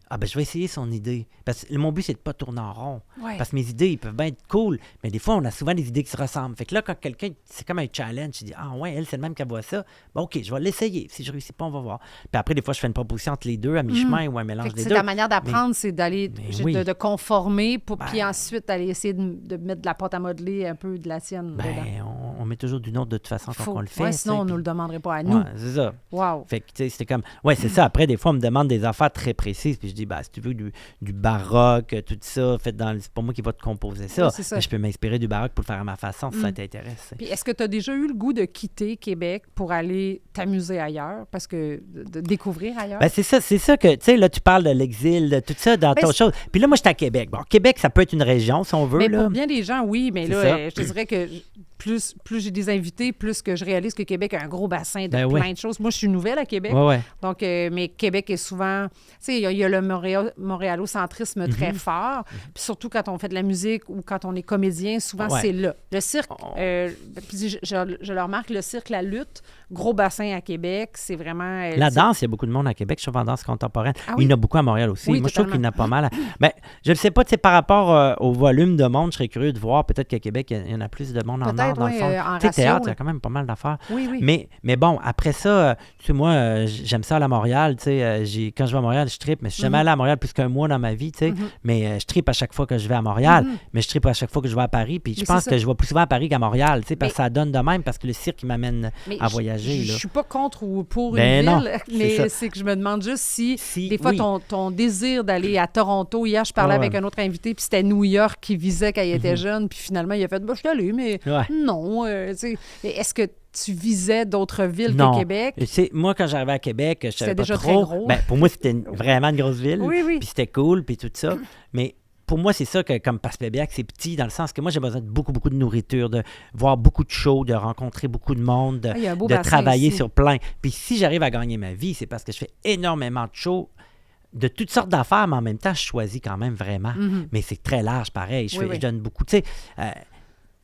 Ah, ben, je vais essayer son idée. Parce que mon but, c'est de pas tourner en rond. Ouais. Parce que mes idées, ils peuvent bien être cool, mais des fois, on a souvent des idées qui se ressemblent. Fait que là, quand quelqu'un, c'est comme un challenge, je dis, ah ouais, elle, c'est le même qu'elle voit ça. Bon, OK, je vais l'essayer. Si je réussis pas, on va voir. Puis après, des fois, je fais une proposition entre les deux, à mi-chemin ou un Fait mélange que des c'est deux. la manière d'apprendre, c'est d'aller mais oui. de conformer, puis Ben- ensuite d'aller essayer de mettre de la pâte à modeler un peu de la sienne dedans. Ben, on met toujours du nôtre de toute façon quand on le fait. Ouais, tu sais, sinon, on ne puis- nous le demanderait pas à nous. Ouais, c'est ça. Wow. Fait que, tu sais, c'était comme... Ouais, c'est ça. Après, des fois, on me demande des affaires très précises, puis je dis, bah, si tu veux du baroque, tout ça, fait dans... c'est pas moi qui va te composer ça. Ouais, c'est ça. Mais je peux m'inspirer du baroque pour le faire à ma façon, si ça t'intéresse. Puis est-ce que tu as déjà eu le goût de quitter Québec pour aller t'amuser ailleurs? Parce que de découvrir ailleurs? Ben, c'est ça que, tu sais, là, tu parles de l'exil, de tout ça, dans Ben, d'autres choses. Puis là, moi, j'étais à Québec. Bon, Québec, ça peut être une région, si on veut, Mais là. pour bien des gens, oui, mais C'est là, ça. je te dirais que plus j'ai des invités, plus que je réalise que Québec a un gros bassin de Ben plein oui. de choses. Moi, je suis nouvelle à Québec, Ouais. donc, mais Québec est souvent... Tu sais, il y a le montréalocentrisme très fort, puis surtout quand on fait de la musique ou quand on est comédien, souvent, Ouais. c'est là. Le cirque, puis je le remarque, le cirque, la lutte, gros bassin à Québec, c'est vraiment... La danse, il y a beaucoup de monde à Québec, je trouve en danse contemporaine. Ah Il y oui? en a beaucoup à Montréal aussi. Oui, Moi, je trouve qu'il y en a totalement. pas mal. Ben, je ne sais pas, tu sais, par rapport au volume de monde, je serais curieux de voir. Peut-être qu'à Québec, il y en a plus de monde en Peut-être, art, dans le oui, fond. en Tu sais, ratio, théâtre, il y là. a quand même pas mal d'affaires. Oui, oui. Mais bon, après ça, tu sais, moi, j'aime ça aller à Montréal. Tu sais, quand je vais à Montréal, je trippe. Mais je suis jamais allé à Montréal plus qu'un mois dans ma vie, tu sais. Mais je trippe à chaque fois que je vais à Montréal. Mais je trippe à chaque fois que je vais à Paris. Puis je Mais pense c'est que ça. je vais plus souvent à Paris qu'à Montréal, tu sais, parce Mais- que ça donne de même, parce que le cirque, il m'amène Mais à voyager, Je là. suis pas contre ou pour Ben une non, ville, c'est mais ça. c'est que je me demande juste si des fois oui. ton désir d'aller à Toronto, hier je parlais Ouais. avec un autre invité, puis c'était New York qui visait quand il était jeune, puis finalement il a fait, bah, je suis allé, mais Ouais. non. Tu sais, est-ce que tu visais d'autres villes Non. que Québec? Tu sais, moi, quand j'arrivais à Québec, je savais C'était pas déjà trop. très gros. Ben, pour moi, c'était vraiment une grosse ville. Oui, oui. Puis c'était cool, puis tout ça. Mais pour moi, c'est ça que, comme Passepébiac, c'est petit, dans le sens que moi, j'ai besoin de beaucoup, beaucoup de nourriture, de voir beaucoup de shows, de rencontrer beaucoup de monde, Ah, il y a un beau de bassin travailler ici. sur plein. Puis si j'arrive à gagner ma vie, c'est parce que je fais énormément de shows de toutes sortes d'affaires, mais en même temps, je choisis quand même vraiment. Mais c'est très large, pareil. Oui, oui. Je donne beaucoup. Tu sais,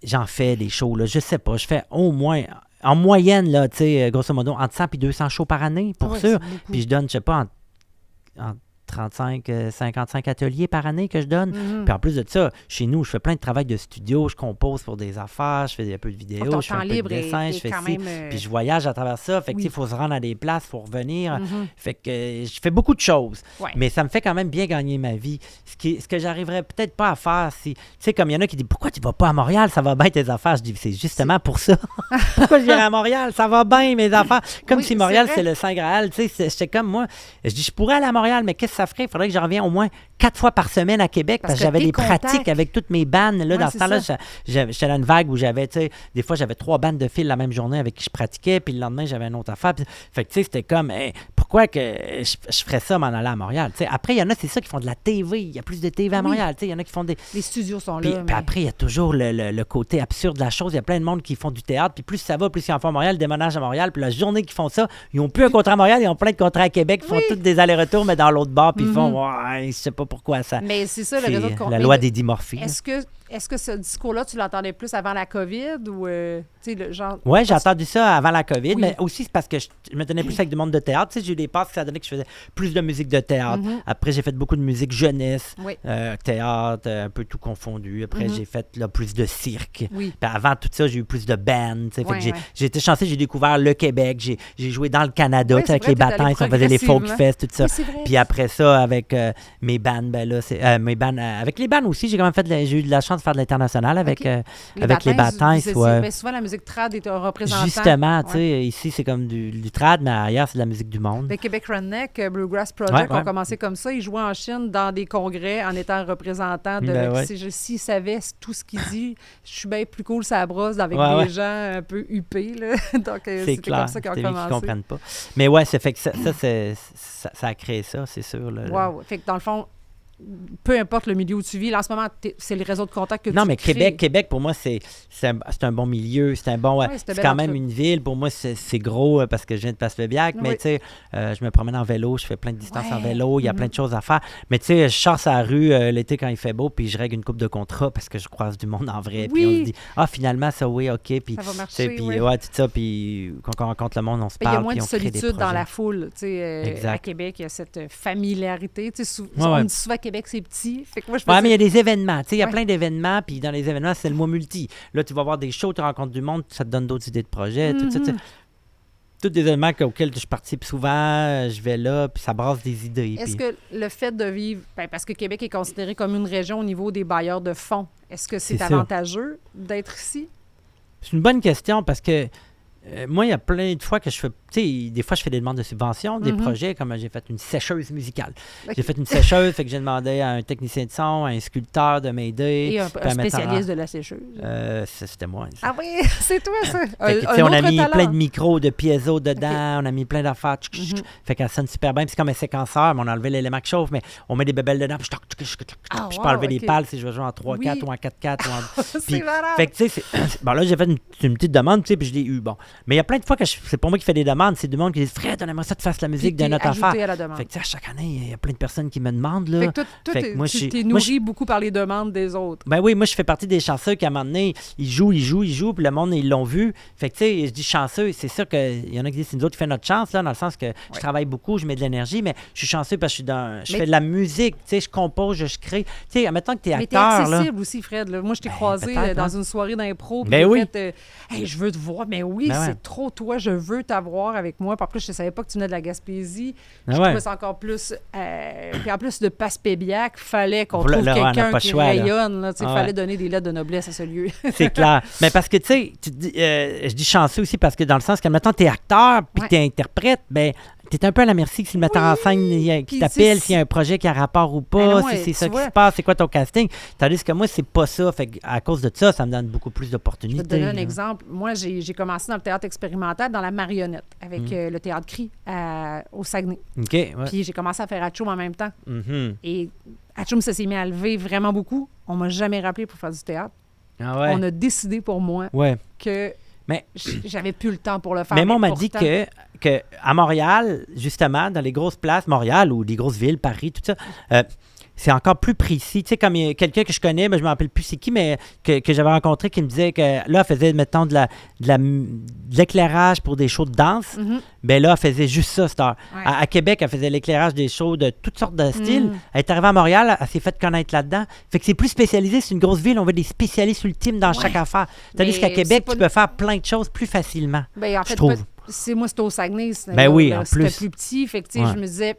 j'en fais des shows, là, je sais pas, je fais au moins, en moyenne, là, tu sais, grosso modo, entre 100 et 200 shows par année, pour Ouais, sûr. c'est beaucoup. Puis je donne, je sais pas, en 35, 55 ateliers par année que je donne. Puis en plus de ça, chez nous, je fais plein de travail de studio, je compose pour des affaires, je fais un peu de vidéos, Ton je fais temps un peu de libre dessin, est je fais quand ci. même, Puis je voyage à travers ça. Fait que, oui. tu sais, il faut se rendre à des places, il faut revenir. Fait que je fais beaucoup de choses. Ouais. Mais ça me fait quand même bien gagner ma vie. Ce que j'arriverais peut-être pas à faire, si... Tu sais, comme il y en a qui disent « Pourquoi tu vas pas à Montréal? Ça va bien tes affaires. » Je dis « C'est justement pour ça. Pourquoi je viens à Montréal? Ça va bien mes affaires. » Comme Oui, si Montréal, c'est c'est vrai. le Saint Graal. Tu sais, j'étais comme moi. Je dis « Je pourrais aller à Montréal, mais qu'est-ce que ça ferait? Il faudrait que je revienne au moins 4 fois par semaine à Québec parce que j'avais tes des contacts- pratiques avec toutes mes bandes. Là, Ouais, dans c'est ce temps-là, ça. j'étais dans une vague où j'avais, tu sais, des fois, j'avais 3 bandes de fil la même journée avec qui je pratiquais, puis le lendemain, j'avais une autre affaire. Puis, fait que, tu sais, c'était comme, hey, pourquoi que je ferais ça m'en aller à Montréal? Tu sais, après, il y en a, c'est ça, qui font de la TV. Il y a plus de TV à Oui. Montréal. Tu sais, il y en a qui font des... Les studios sont Puis, là. puis mais- après, il y a toujours le côté absurde de la chose. Il y a plein de monde qui font du théâtre. Puis plus ça va, plus ils en font à Montréal, déménagent à Montréal. Puis la journée qu'ils font ça, ils n'ont plus un contrat à Montréal, ils ont plein de contrats à Québec. Ils font tous des allers-retours, mais dans l'autre bar. Puis ils font, ouais, je sais pas pourquoi ça. Mais c'est ça, le C'est réseau de la loi des dimorphies. là. Est-ce que ce discours-là, tu l'entendais plus avant la COVID ou, tu sais, le genre... Oui, j'ai entendu ça avant la COVID, Oui. mais aussi c'est parce que je me tenais plus avec du monde de théâtre. Tu sais, j'ai eu des passes que ça donnait que je faisais plus de musique de théâtre. Après, j'ai fait beaucoup de musique jeunesse, Oui. théâtre, un peu tout confondu. Après, j'ai fait là, plus de cirque. Oui. Puis avant tout ça, j'ai eu plus de band. Tu sais, fait Ouais, que j'ai ouais. j'ai été chanceux, j'ai découvert le Québec. J'ai joué dans le Canada, Oui, tu sais, avec c'est les vrai, t'es allé batailles, on faisait les folk progressivement. fest, tout ça. Oui, c'est vrai. Puis après ça, avec mes bands, ben là, mes bands, avec les bands aussi, j'ai quand même fait, j'ai eu de la chance de faire de l'international avec, OK. avec les batailles. Mais souvent, la musique trad est un représentant. Justement, tu Ouais. sais, ici, c'est comme du trad, mais ailleurs, c'est de la musique du monde. Le Québec Redneck, Bluegrass Project Ouais, ouais. ont commencé comme ça. Ils jouaient en Chine dans des congrès en étant représentants de... Ben ouais. S'ils savaient tout ce qu'il dit, je suis bien plus cool ça brosse avec Ouais, des ouais. gens un peu huppés. Là. Donc, C'est c'était clair. comme ça qu'ils ont C'est lui qui commencé. comprennent pas. Mais ouais, ça fait que ça a créé ça, c'est sûr. Là. Wow. Fait que dans le fond, peu importe le milieu où tu vis, là, en ce moment, c'est les réseaux de contact que Non, tu mais crées. Québec, pour moi, c'est un bon milieu. C'est un bon. Ouais, c'était c'est belle quand même entrevue. une ville. Pour moi, c'est gros parce que je viens de Passepébiac. Mais Oui. tu sais, je me promène en vélo. Je fais plein de distances en Ouais. vélo. Il y a plein de choses à faire. Mais tu sais, je sors à la rue l'été quand il fait beau. Puis je règle une coupe de contrat parce que je croise du monde en vrai. Puis Oui. on se dit, ah, finalement, ça, oui, OK. Puis, Ça va tu marcher, sais, puis oui. ouais, tout ça. Puis quand on rencontre le monde, on se Il y a parle. moins Puis de on crée des solitude dans projets. la foule. Tu sais, à Exact. Québec, il y a cette familiarité. Tu sais, Ouais, on ouais. me dit souvent Québec, c'est petit. Fait que moi, je Ouais, faisais- mais il y a des événements. Tu sais, il y a Ouais. plein d'événements. Puis dans les événements, c'est le mois multi. Là, tu vas voir des shows, tu rencontres du monde, ça te donne d'autres idées de projets. Tout ça, tu sais. Tous des événements auxquels je participe souvent, je vais là, puis ça brasse des idées. Est-ce puis- que le fait de vivre, parce que Québec est considéré comme une région au niveau des bailleurs de fonds, est-ce que c'est C'est sûr. avantageux d'être ici? C'est une bonne question parce que moi, il y a plein de fois que je fais... Tu sais, des fois, je fais des demandes de subventions, des projets, comme j'ai fait une sécheuse musicale. Ok. J'ai fait une sécheuse, fait que j'ai demandé à un technicien de son, à un sculpteur de m'aider. Et un puis à mettre en- spécialiste de la sécheuse. C'était moi. ça. Ah oui, c'est toi, ça. Fait que, tu Un sais, on a autre mis talent. plein de micros, de piezo dedans, on a mis plein d'affaires. Fait qu'elle sonne super bien. Puis c'est comme un séquenceur, mais on a enlevé l'élément qui chauffe, mais on met des bébelles dedans. Puis Ah, je wow, peux enlever les ok. pales si je veux jouer en 3-4 Oui. ou en 4-4. C'est Puis, malade. fait que, tu sais, bon, là, j'ai fait une petite demande, tu sais, puis je l'ai eu. Bon. Mais il y a plein de fois que c'est pas moi qui fais des demandes, c'est du monde qui dit Fred, donne-moi ça, tu fasses la musique Puis de notre t'es ajouté affaire. à la demande. Fait que, tu sais, à chaque année, il y a plein de personnes qui me demandent, là. Fait que toi, Fait que moi, je tu suis- t'es moi, nourri beaucoup par les demandes des autres. Ben oui, moi, je fais partie des chanceux qui, à un moment donné, ils jouent, puis le monde, ils l'ont vu. Fait que, tu sais, je dis chanceux, c'est sûr qu'il y en a qui disent c'est nous autres qui fait notre chance, là, dans le sens que je travaille beaucoup, je mets de l'énergie, mais je suis chanceux parce que je Mais- fais de la musique, tu sais, je compose, je crée. Tu sais, admettons que tu es Mais t'es acteur, là. accessible aussi, Fred. Là. Moi, je t'ai croisé peut-être, dans hein. une soirée d'impro. puis Ben j'ai oui. fait, hey, je veux te voir. Mais oui, Ben ouais. c'est trop toi. Je veux t'avoir avec moi. Puis en plus, je ne savais pas que tu venais de la Gaspésie. Ah Je ouais. trouvais ça encore plus... puis en plus de Passepébiac, fallait qu'on Là, trouve là, on n'a quelqu'un pas le qui choix, là. rayonne. Là, tu sais, Ah fallait ouais. donner des lettres de noblesse à ce lieu. C'est clair. Mais parce que, tu sais, je dis chanceux aussi parce que dans le sens que, maintenant, tu es acteur puis Ouais. que tu es interprète, ben, tu es un peu à la merci que si le metteur en scène qui Puis t'appelle, c'est- s'il y a un projet qui a rapport ou Ben pas, non, si ouais, c'est ça tu qui vois. se passe, c'est quoi ton casting. Tandis que moi, c'est pas ça. Fait à cause de ça me donne beaucoup plus Je d'opportunités. vais te donner un là. exemple. Moi, j'ai commencé dans le théâtre expérimental, dans la marionnette, avec le théâtre CRI au Saguenay. OK, ouais. Puis j'ai commencé à faire Atchoum en même temps. Mhm. Et Atchoum, ça s'est mis à lever vraiment beaucoup. On m'a jamais rappelé pour faire du théâtre. Ah ouais. On a décidé pour moi Ouais. que Mais, j'avais plus le temps pour le faire. mais moi, on m'a pourtant- dit que à Montréal, justement, dans les grosses places, Montréal ou les grosses villes, Paris, tout ça, c'est encore plus précis. Tu sais, comme il y a quelqu'un que je connais, ben, je ne me rappelle plus c'est qui, mais que j'avais rencontré qui me disait que là, elle faisait, mettons, de l'éclairage pour des shows de danse. Mhm. Ben là, elle faisait juste ça, cette heure. Ouais. À Québec, elle faisait l'éclairage des shows de toutes sortes de styles. Mm. Elle est arrivée à Montréal, elle s'est fait connaître là-dedans. Fait que c'est plus spécialisé. C'est une grosse ville, on veut des spécialistes ultimes dans chaque affaire. Tandis Mais qu'à c'est Québec, pas- tu peux faire plein de choses plus facilement. Ben, en je fait, trouve. moi, c'était au Saguenay. Ben oui, en C'était plus. plus petit. Fait que, tu sais, Ouais. je me disais,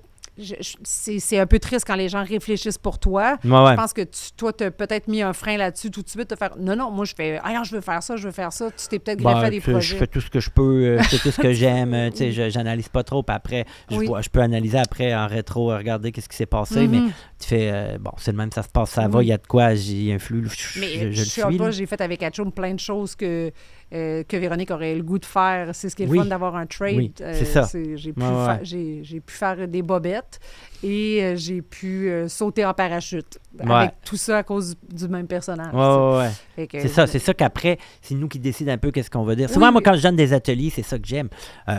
c'est un peu triste quand les gens réfléchissent pour toi. Ouais, ouais. Je pense que toi, tu as peut-être mis un frein là-dessus tout de suite. De faire, non, moi, je fais, ah non, je veux faire ça, je veux faire ça. Tu t'es peut-être greffé à des tu sais, projets. je fais tout ce que je peux, je fais tout ce que j'aime. Tu sais, j'analyse pas trop. Puis après, Oui. je peux analyser après en rétro, regarder qu'est-ce qui s'est passé. Mais Mhm. tu fais, bon, c'est le même, ça se passe, ça va, Oui. il y a de quoi, j'y influe. Mais je je le suis suis. pas, là. j'ai fait avec Atchoum plein de choses que Véronique aurait le goût de faire. C'est ce qui est le Oui. fun d'avoir un trade. Oui, c'est ça. J'ai pu, Ouais, ouais. j'ai pu faire des bobettes et j'ai pu sauter en parachute. Ouais. Avec tout ça à cause du même personnage. Ouais, ouais, ouais. Fait que- C'est ça qu'après, c'est nous qui décidons un peu qu'est-ce qu'on va dire. Oui, Souvent, moi, oui. quand je donne des ateliers, c'est ça que j'aime.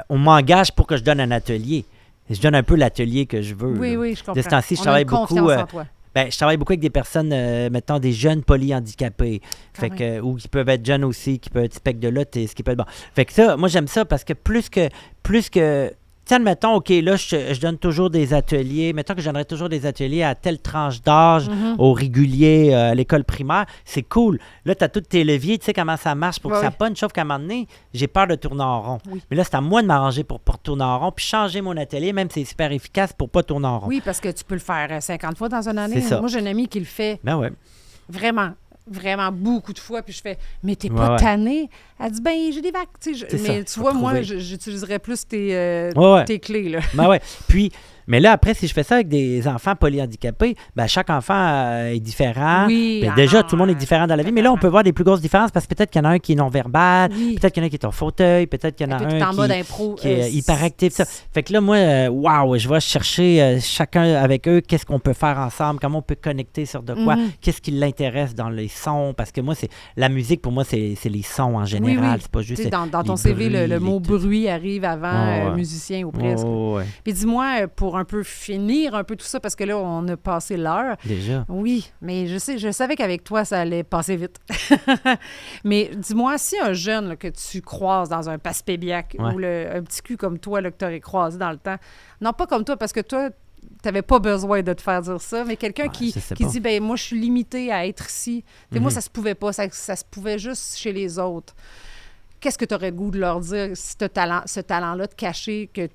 On m'engage pour que je donne un atelier. Je donne un peu l'atelier que je veux. Oui, là. oui, je comprends. De ce temps-ci, je On a travaille une beaucoup. confiance en toi. Ben, je travaille beaucoup avec des personnes, mettons, des jeunes polyhandicapés. Fait Quand que, ou qui peuvent être jeunes aussi, qui peuvent être spectres de l'autisme, qui peuvent être bon. Fait que ça, moi, j'aime ça parce que plus que tiens, mettons, OK, là, je donne toujours des ateliers. Mettons que je donnerais toujours des ateliers à telle tranche d'âge, Mhm. au régulier, à l'école primaire. C'est cool. Là, tu as tous tes leviers, tu sais comment ça marche pour que Ouais, ça ouais. punch. Sauf qu'à un moment donné, j'ai peur de tourner en rond. Oui. Mais là, c'est à moi de m'arranger pour pas tourner en rond, puis changer mon atelier, même si c'est super efficace pour pas tourner en rond. Oui, parce que tu peux le faire 50 fois dans une année. C'est ça. Moi, j'ai une amie qui le fait Ben ouais. vraiment, vraiment beaucoup de fois. Puis je fais, mais t'es Ouais, pas ouais. tanné? Elle dit, ben, j'ai des vagues. Tu sais, C'est mais ça, tu faut vois, moi, trouver. j'utiliserais plus tes Ouais. tes clés, là. Ben ouais. Puis, mais là, après, si je fais ça avec des enfants polyhandicapés, ben chaque enfant est différent. Oui, Ben, ah déjà, non, tout le monde est différent dans la vie. Mais là, on peut voir des plus grosses différences parce que peut-être qu'il y en a un qui est non-verbal, Oui. peut-être qu'il y en a qui est en fauteuil, peut-être qu'il y en a Toi, t'es en un mode impro. qui est hyperactif. Ça. Fait que là, moi, waouh, je vais chercher chacun avec eux, qu'est-ce qu'on peut faire ensemble, comment on peut connecter sur de quoi, Mhm. qu'est-ce qui l'intéresse dans les sons. Parce que moi, c'est la musique, pour moi, c'est les sons en général. oui. C'est pas Tu juste. sais, dans ton les CV, le bruits, mot les tout. bruit arrive avant Ouais, ouais. musicien ou presque. Oh, ouais. Puis dis-moi, pour un peu finir un peu tout ça, parce que là, on a passé l'heure. Déjà. Oui, mais je savais qu'avec toi, ça allait passer vite. Mais dis-moi, si un jeune là, que tu croises dans un Passepébiac Ouais. ou un petit cul comme toi là, que tu aurais croisé dans le temps, non pas comme toi, parce que toi, tu n'avais pas besoin de te faire dire ça, mais quelqu'un Ouais, qui je sais qui pas. dit, ben moi, je suis limité à être ici. Tu sais, Moi, Mhm. ça se pouvait pas, ça se pouvait juste chez les autres. Qu'est-ce que tu aurais le goût de leur dire, si tu as ce talent-là de cacher, que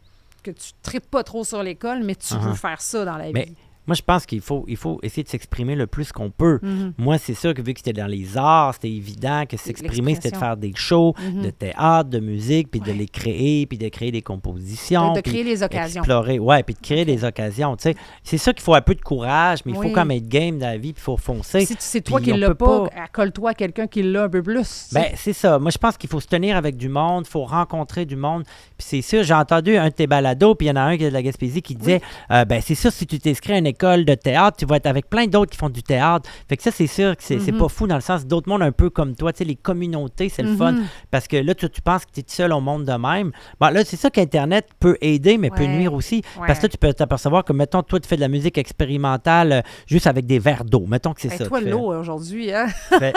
tu ne tripes pas trop sur l'école, mais tu veux Uh-huh. faire ça dans la vie? Mais Moi, je pense qu'il faut essayer de s'exprimer le plus qu'on peut. Mhm. Moi, c'est sûr que vu que c'était dans les arts, c'était évident que s'exprimer, c'était de l'expression. faire des shows, Mhm. de théâtre, de musique, puis de Ouais. les créer, puis de créer des compositions. De puis créer les occasions. explorer, ouais, puis de créer des occasions, tu sais. C'est sûr qu'il faut un peu de courage, mais il Oui. faut quand même être game dans la vie, puis il faut foncer. Si c'est toi Puis qui on l'as peut pas, accole-toi à quelqu'un qui l'a un peu plus. tu sais. Ben, c'est ça. Moi, je pense qu'il faut se tenir avec du monde, il faut rencontrer du monde. Puis c'est sûr, j'ai entendu un de tes balados, puis il y en a un qui est de la Gaspésie qui disait ben, c'est sûr, si tu t'inscris à une école de théâtre, tu vas être avec plein d'autres qui font du théâtre. Fait que ça, c'est sûr que c'est pas fou dans le sens d'autres mondes un peu comme toi. Tu sais, les communautés, c'est le fun. Parce que là, tu penses que tu es seul au monde de même. Bon, là, c'est ça qu'Internet peut aider, mais peut Ouais. nuire aussi. Ouais. Parce que là, tu peux t'apercevoir que, mettons, toi, tu fais de la musique expérimentale juste avec des verres d'eau. Mettons que c'est Ben, ça. toi, tu fais. l'eau aujourd'hui, hein? Fait-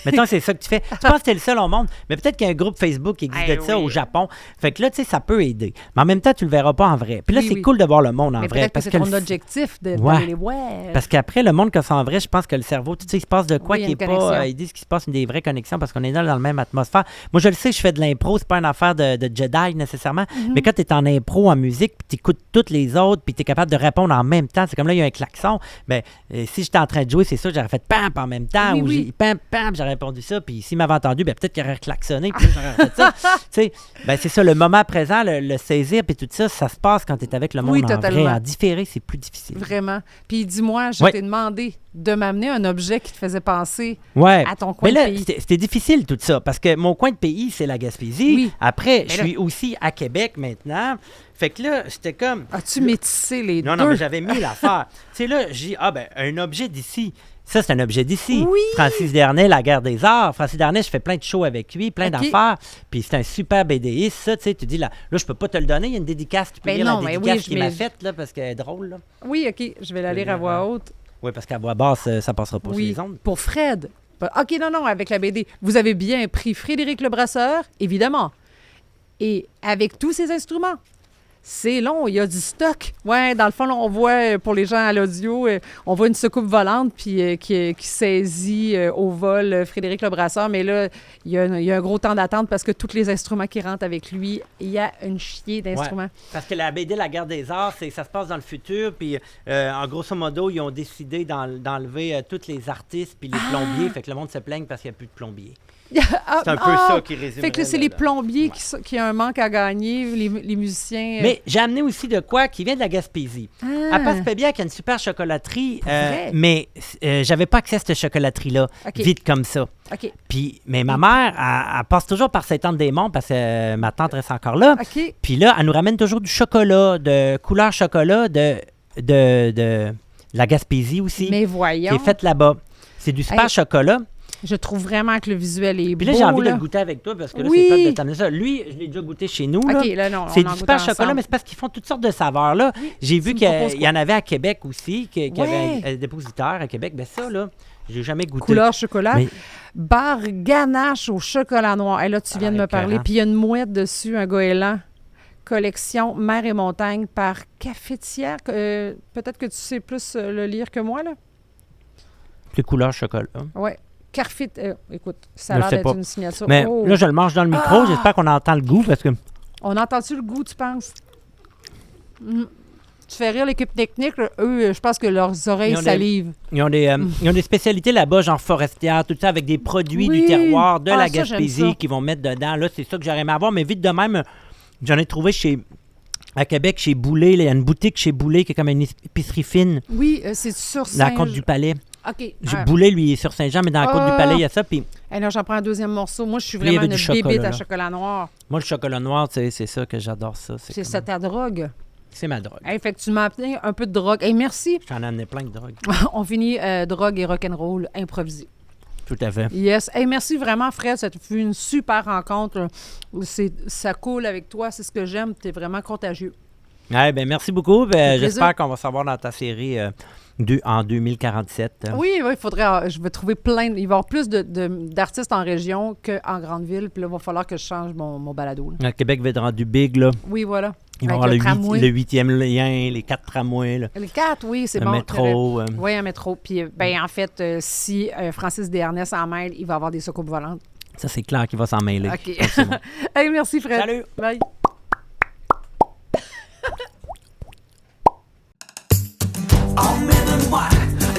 Mettons que c'est ça que tu fais. Tu penses que t'es le seul au monde, mais peut-être qu'il y a un groupe Facebook qui existe Eh de ça oui. au Japon. Fait que là, tu sais, ça peut aider. Mais en même temps, tu le verras pas en vrai. Puis là, Oui, c'est oui. cool de voir le monde en Mais vrai. peut-être que Parce c'est que ton le- objectif de Ouais. d'aller les voir. Parce qu'après, le monde, quand c'est en vrai, je pense que le cerveau, tu sais, il se passe de quoi Oui, il y a qui une est connexion. pas. Ils disent qu'il se passe des vraies connexions parce qu'on est dans la même atmosphère. Moi, je le sais, je fais de l'impro, c'est pas une affaire de Jedi nécessairement. Mhm. Mais quand tu es en impro, en musique, puis tu écoutes toutes les autres, puis tu es capable de répondre en même temps, c'est comme là, il y a un klaxon. Ben, si j'étais en train de jouer, c'est ça, j'aurais fait pam en même temps, Oui, ou oui. j'ai pam, j'aurais répondu ça, puis s'il m'avait entendu, ben, peut-être qu'il aurait klaxonné, puis là, j'aurais fait ça. Tu sais, ben, c'est ça, le moment présent, le saisir, puis tout ça, ça se passe quand tu es avec le monde Oui, en totalement. vrai. En différé, c'est plus difficile. Vraiment. Puis dis-moi, je Ouais. t'ai demandé de m'amener un objet qui te faisait penser Ouais. à ton coin Mais là, de pays. c'était difficile tout ça, parce que mon coin de pays, c'est la Gaspésie. Oui. Après, Mais je là- suis aussi à Québec maintenant. Fait que là, j'étais comme... As-tu métissé les Non, deux? non, mais j'avais mis l'affaire. Tu sais, là, j'ai dit, ben, un objet d'ici. Ça, c'est un objet d'ici. Oui. Francis Dernay, La Guerre des Arts. Francis Dernay, je fais plein de shows avec lui, plein OK. d'affaires. Puis c'est un super BDiste, ça, tu sais. Tu dis, là, je peux pas te le donner. Il y a une dédicace. Tu peux Ben lire non, la mais dédicace oui, qu'il m'a faite, là, parce qu'elle est drôle, là. Oui, OK. Je vais la lire à voix haute. Oui, parce qu'à voix basse, ça passera pas Oui, sur les ondes. pour Fred. OK, non, avec la BD. Vous avez bien pris Frédéric Le Brasseur, évidemment. Et avec tous ses instruments. C'est long, il y a du stock. Ouais, dans le fond, là, on voit, pour les gens à l'audio, on voit une soucoupe volante puis, qui saisit au vol Frédéric Le Brasseur. Mais là, il y a un gros temps d'attente parce que tous les instruments qui rentrent avec lui, il y a une chier d'instruments. Ouais, parce que la BD La Guerre des Arts, ça se passe dans le futur, puis en grosso modo, ils ont décidé d'enlever tous les artistes puis les plombiers, fait que le monde se plaigne parce qu'il n'y a plus de plombiers. C'est un peu ça qui résume. Fait que là, c'est les plombiers qui ont un manque à gagner, les musiciens. Mais j'ai amené aussi de quoi qui vient de la Gaspésie. À Passepébiac, il y a une super chocolaterie, vrai? mais j'avais pas accès à cette chocolaterie-là, OK. vite comme ça. OK. Puis, mais ma mère, elle passe toujours par Sainte-Anne-des-Monts parce que ma tante reste encore là. OK. Puis là, elle nous ramène toujours du chocolat, de couleur chocolat de la Gaspésie aussi, Mais qui voyons. est faite là-bas. C'est du super Hey. chocolat. Je trouve vraiment que le visuel est Puis beau. là, j'ai envie de là. le goûter avec toi parce que là, Oui. c'est pas de t'amener ça. Lui, je l'ai déjà goûté chez nous. là. OK, là, non. C'est on en du super goûte chocolat, ensemble. mais c'est parce qu'ils font toutes sortes de saveurs. Là. J'ai vu me qu'il proposes y en avait à Québec aussi, qu'il y Ouais. avait un dépositeur à Québec. Ben ça, là, j'ai jamais goûté. Couleur chocolat. Mais- Bar ganache au chocolat noir. Et là, tu viens de me parler. écœurant. Puis il y a une mouette dessus, un goéland. Collection Mer et Montagne par Cafetière. Peut-être que tu sais plus le lire que moi, là. Plus couleur chocolat. Oui. Carfit. Écoute, ça a Je l'air sais d'être pas. une signature. Mais Oh. là, je le mange dans le micro. Ah! J'espère qu'on entend le goût parce que... On entend-tu le goût, tu penses? Tu fais rire l'équipe technique. Là. Eux, je pense que leurs oreilles Ils ont des- salivent. Ils ont des spécialités là-bas, genre forestières, tout ça, avec des produits Oui. du terroir de Ah, la ça, j'aime Gaspésie ça. qu'ils vont mettre dedans. Là, c'est ça que j'aurais aimé avoir. Mais vite de même, j'en ai trouvé à Québec, chez Boulay. Là, il y a une boutique chez Boulay qui est comme une épicerie fine, Oui, c'est sur la Saint... Côte du Palais. OK. Boulay, lui, il est sur Saint-Jean, mais dans la Côte du Ah! Palais, il y a ça. Puis Hey, là, j'en prends un deuxième morceau. Moi, je suis Puis il y vraiment avait une du bébite chocolat, à là. chocolat noir. moi, le chocolat noir, c'est ça que j'adore ça. C'est comme- ça ta drogue. C'est ma drogue. Hey, fait que tu m'as amené un peu de drogue. Hey, merci. J'en ai amené plein de drogues. On finit drogue et rock'n'roll improvisé. Tout à fait. Yes. Hey, merci vraiment, Fred. Ça fut une super rencontre. Ça coule avec toi. C'est ce que j'aime. Tu es vraiment contagieux. Ouais, ben, merci beaucoup. Ben, plaisir. j'espère qu'on va savoir dans ta série en 2047. Oui, il faudrait. Je vais trouver plein. Il va y avoir plus d'artistes en région qu'en grande ville. Puis là, il va falloir que je change mon balado. Là. Le Québec va être rendu big, là. Oui, voilà. Il va y Avec avoir le tramway. le 8e lien, les 4 tramways, là, Les 4, oui, c'est le bon. métro. Oui, un métro. Puis, ben, en fait, si Francis Desharnais s'en mêle, il va avoir des soucoupes volantes. Ça, c'est clair qu'il va s'en mêler. OK. Donc, c'est bon. Hey, merci, Fred. Salut! Bye.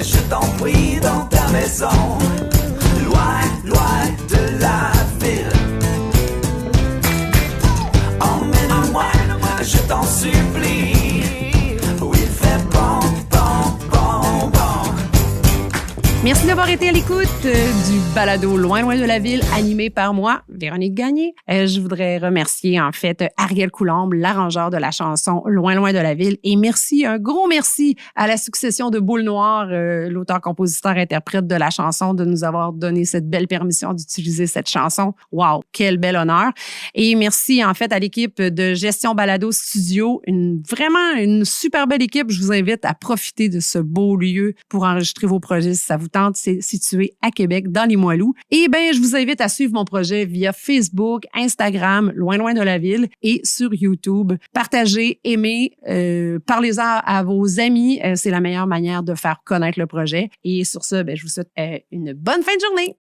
je t'en prie dans ta maison. Loin, loin de la ville. Emmène-moi, je t'en supplie, où il fait bon, bon, bon, bon. Merci d'avoir été à l'écoute du balado Loin, loin de la ville, animé par moi, Véronique Gagné. Je voudrais remercier, en fait, Ariel Coulombe, l'arrangeur de la chanson Loin, loin de la ville. Et merci, un gros merci à la succession de Boule Noire, l'auteur, compositeur, interprète de la chanson, de nous avoir donné cette belle permission d'utiliser cette chanson. Wow, quel bel honneur. Et merci, en fait, à l'équipe de Gestion Balado Studio. Vraiment une super belle équipe. Je vous invite à profiter de ce beau lieu pour enregistrer vos projets si ça vous tente. C'est situé à Québec, dans les Moilous. Et bien, je vous invite à suivre mon projet via Facebook, Instagram, Loin, loin de la ville et sur YouTube. Partagez, aimez, parlez-en à vos amis. C'est la meilleure manière de faire connaître le projet. Et sur ce, je vous souhaite une bonne fin de journée.